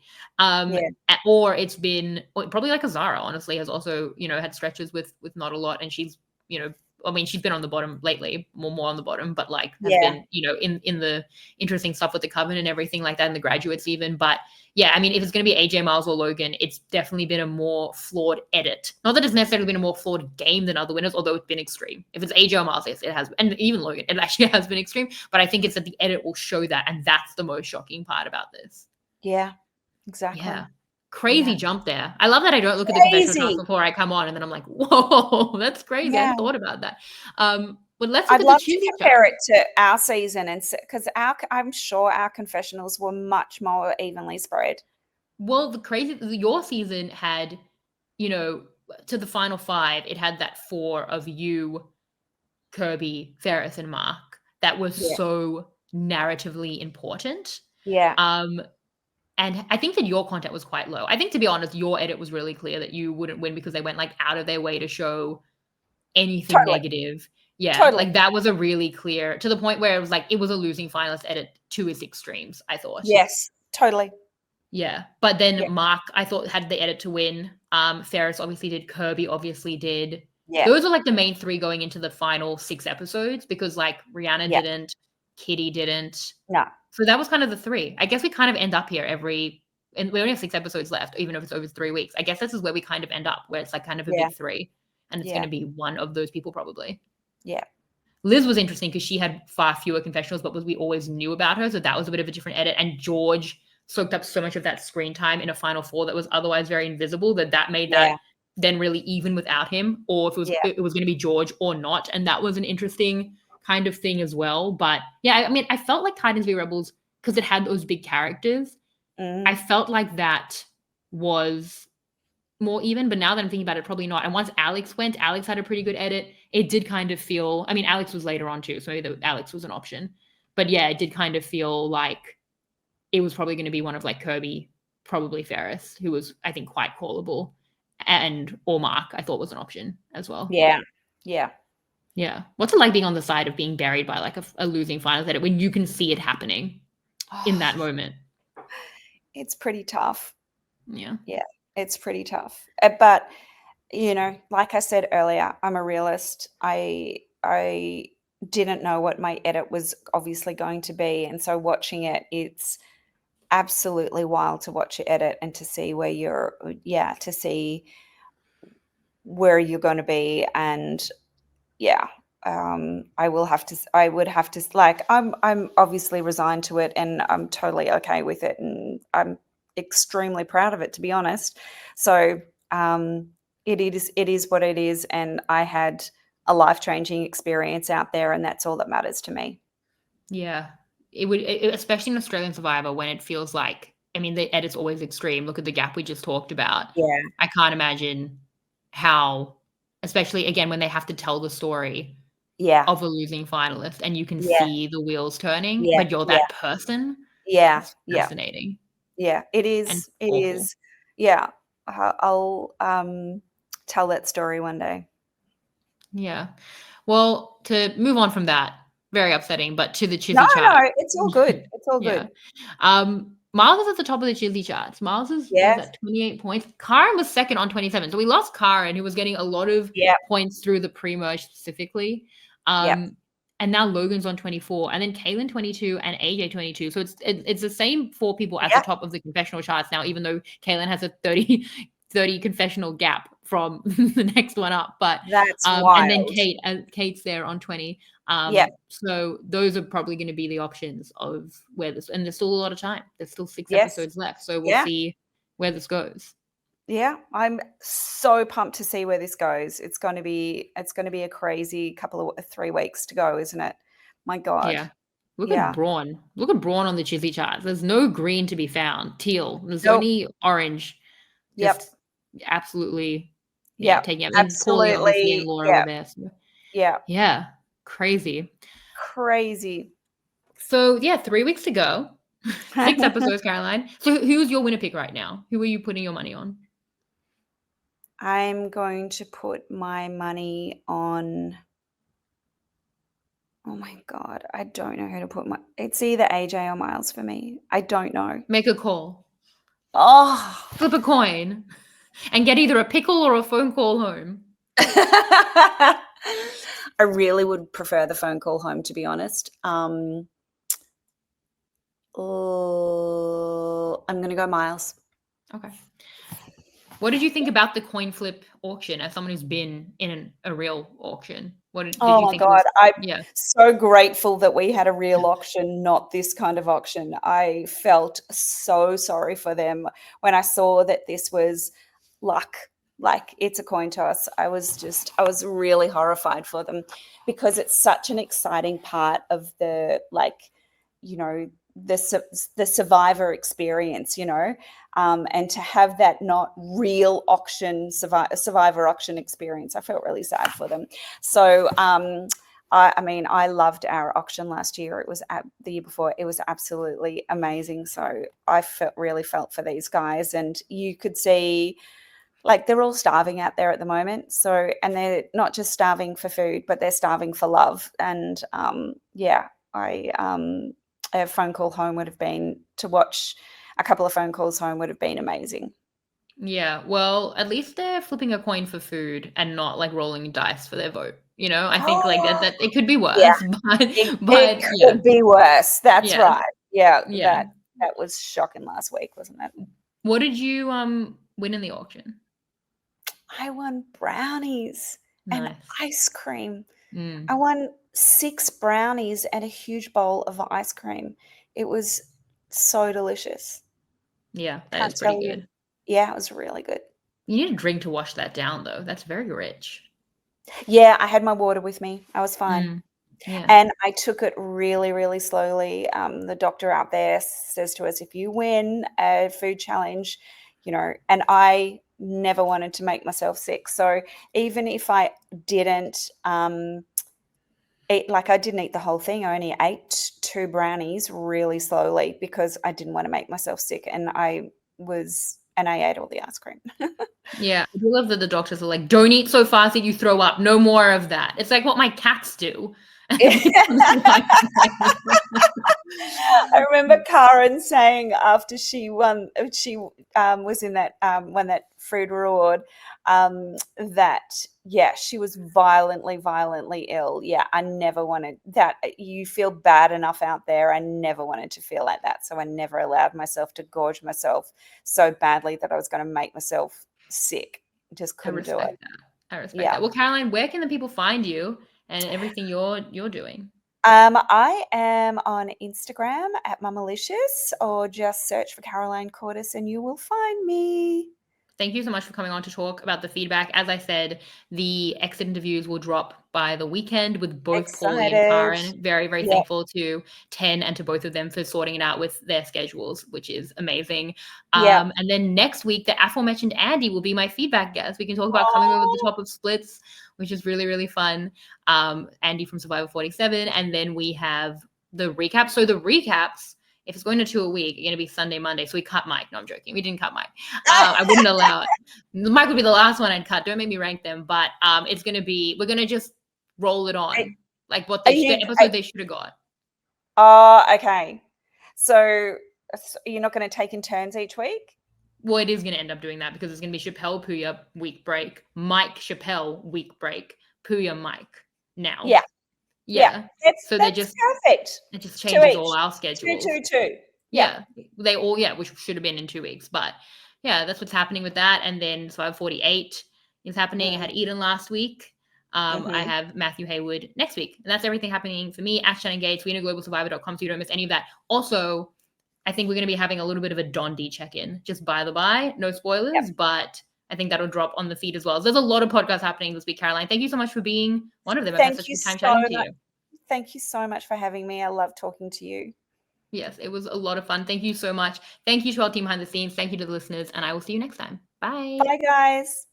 or it's been probably like a Zara, honestly, has also, you know, had stretches with not a lot, and she's, you know, I mean, she's been on the bottom lately, more on the bottom, but like has been, you know, in the interesting stuff with the Coven and everything like that, and the graduates even. But yeah, I mean, if it's going to be AJ Miles or Logan, it's definitely been a more flawed edit. Not that it's necessarily been a more flawed game than other winners, although it's been extreme. If it's AJ or Miles, it has, and even Logan, it actually has been extreme. But I think it's that the edit will show that, and that's the most shocking part about this. Yeah, exactly. Yeah. Crazy jump there. I love that I don't look at the confessional charts before I come on, and then I'm like, whoa, that's crazy. I hadn't thought about that. But let's look I'd at love the to choosy compare chart. it to our season, and because I'm sure our confessionals were much more evenly spread. Well, your season had, you know, to the final 5, it had that 4 of you, Kirby, Ferris, and Mark that was so narratively important. Yeah. And I think that your content was quite low. I think, to be honest, your edit was really clear that you wouldn't win because they went like out of their way to show anything negative. Yeah, like that was a really clear, to the point where it was like it was a losing finalist edit to its extremes, I thought. Yes, totally. Yeah, but then Mark, I thought, had the edit to win. Ferris obviously did. Kirby obviously did. Yeah. Those are like the main 3 going into the final 6 episodes, because like Rihanna didn't, Kitty didn't. No. So that was kind of the 3. I guess we kind of end up here every and we only have 6 episodes left, even if it's over 3 weeks. I guess this is where we kind of end up, where it's like kind of a Yeah. big 3, and it's Yeah. going to be one of those people probably. Yeah. Liz was interesting because she had far fewer confessionals, but we always knew about her, so that was a bit of a different edit. And George soaked up so much of that screen time in a final 4 that was otherwise very invisible, that made that then really even without him, or if it was going to be George or not. And that was an interesting kind of thing as well. But yeah, I mean, I felt like Titans v Rebels, because it had those big characters, I felt like that was more even, but now that I'm thinking about it, probably not. And once Alex went, Alex had a pretty good edit. It did kind of feel, I mean, Alex was later on too, so maybe Alex was an option. But yeah, it did kind of feel like it was probably going to be one of like Kirby, probably Ferris, who was, I think, quite callable, or Mark, I thought was an option as well. Yeah. Yeah. Yeah. What's it like being on the side of being buried by like a losing finals edit when you can see it happening in that moment? It's pretty tough. Yeah. Yeah, it's pretty tough. But you know, like I said earlier, I'm a realist. I didn't know what my edit was obviously going to be, and so watching it, it's absolutely wild to watch your edit and to see where you're to see where you're going to be. And I would have to, like, I'm obviously resigned to it, and I'm totally okay with it, and I'm extremely proud of it, to be honest. So it is what it is, and I had a life-changing experience out there, and that's all that matters to me. Yeah. It would, especially in Australian Survivor, when it feels like, I mean, the edit's always extreme. Look at the gap we just talked about. Yeah. I can't imagine how, especially again, when they have to tell the story of a losing finalist and you can see the wheels turning, but you're that person. It's fascinating. Yeah, it is. It awful. is. Yeah. I'll tell that story one day. Yeah. Well, to move on from that, very upsetting, but to the Chizzy No, chart. it's all good. It's all good. Miles is at the top of the Chizzy charts. Miles is at 28 points. Kayin was second on 27. So we lost Kayin, who was getting a lot of points through the pre-merge specifically. And now Logan's on 24, and then Kaylin 22 and AJ 22. So it's the same 4 people at the top of the confessional charts now, even though Kaylin has a 30 confessional gap from the next one up. But that's wild. And then Kate's there on 20. So those are probably going to be the options of where this, and there's still a lot of time. There's still 6 episodes left. So we'll see where this goes. Yeah, I'm so pumped to see where this goes. It's going to be a crazy 3 weeks to go, isn't it? My God. Yeah. Look at Brawn. Look at Brawn on the Chizzy charts. There's no green to be found. Teal. There's only orange. Just absolutely. Taking up. Absolutely. And Paulie and Laura were there. So. Yeah. Crazy. So 3 weeks to go. 6 episodes, Caroline. So who's your winner pick right now? Who are you putting your money on? I'm going to put my money on, oh my God, I don't know who to put it's either AJ or Miles for me. I don't know. Make a call. Oh. Flip a coin and get either a pickle or a phone call home. I really would prefer the phone call home, to be honest. I'm going to go Miles. Okay. What did you think about the coin flip auction as someone who's been in a real auction? What did you think? God, I'm so grateful that we had a real auction, not this kind of auction. I felt so sorry for them when I saw that this was luck. Like, it's a coin toss. I was really horrified for them, because it's such an exciting part of the, like, you know, the survivor experience, you know, and to have that not real auction survivor auction experience, I felt really sad for them. So I mean, I loved our auction last year. It was the year before. It was absolutely amazing. So I really felt for these guys, and you could see, like, they're all starving out there at the moment. So, and they're not just starving for food, but they're starving for love. And a phone call home would have been, to watch a couple of phone calls home would have been amazing. Yeah, well, at least they're flipping a coin for food and not like rolling dice for their vote. You know, I think like that it could be worse. But it could be worse. That's right. Yeah. That was shocking last week, wasn't it? What did you win in the auction? I won brownies and Nice. ice cream. Mm. I won 6 brownies and a huge bowl of ice cream. It was so delicious. Yeah, that is Can't pretty tell you. good. Yeah, it was really good. You need a drink to wash that down, though. That's very rich. Yeah, I had my water with me. I was fine. Yeah. And I took it really, really slowly. The doctor out there says to us, if you win a food challenge, and I never wanted to make myself sick. So even if I didn't eat, like I didn't eat the whole thing, I only ate 2 brownies really slowly because I didn't want to make myself sick. And I ate all the ice cream. Yeah, I do love that the doctors are like, don't eat so fast that you throw up. No more of that. It's like what my cats do. I remember Karen saying after she won, she was in that won that food reward, that she was violently ill. Yeah, I never wanted that. You feel bad enough out there. I never wanted to feel like that, so I never allowed myself to gorge myself so badly that I was going to make myself sick. Just I couldn't do it. respect that. I respect Yeah. that. Well, Caroline, where can the people find you and everything you're doing? I am on Instagram at Mamalicious, or just search for Caroline Courtis and you will find me. Thank you so much for coming on to talk about the feedback. As I said, the exit interviews will drop by the weekend with both Paulie and Excited. Karen. Very, very Yeah. thankful to Ten and to both of them for sorting it out with their schedules, which is amazing. Yeah. And then next week, the aforementioned Andy will be my feedback guest. We can talk about coming over the top of splits, which is really, really fun. Andy from Survivor 47. And then we have the recap. So the recaps, if it's going to 2 a week, it's going to be Sunday, Monday. So we cut Mike. No, I'm joking. We didn't cut Mike. I wouldn't allow it. Mike would be the last one I'd cut. Don't make me rank them. But it's going to be, we're going to just roll it on. Like what the episode they should have got. Oh, okay. So you're not going to take in turns each week? Well, it is going to end up doing that because it's going to be Chappelle, Puya, week break. Mike, Chappelle, week break. Puya, Mike. Now. Yeah. That's perfect. It just changes all our schedules. 2. Yeah. They all, which should have been in 2 weeks. But yeah, that's what's happening with that. And then Survivor 48 is happening. I had Eden last week. I have Matthew Hayward next week. And that's everything happening for me at Shannon Gates, WienerGlobalSurvivor.com, so you don't miss any of that. Also, I think we're going to be having a little bit of a Dondi check-in, just by the by. No spoilers, but I think that'll drop on the feed as well. So there's a lot of podcasts happening this week, Caroline. Thank you so much for being one of them. I've had such a good time chatting to you. Thank you so much for having me. I love talking to you. Yes, it was a lot of fun. Thank you so much. Thank you to our team behind the scenes. Thank you to the listeners, and I will see you next time. Bye. Bye, guys.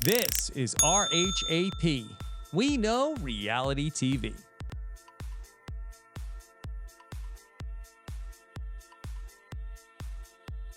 This is RHAP. We know reality TV.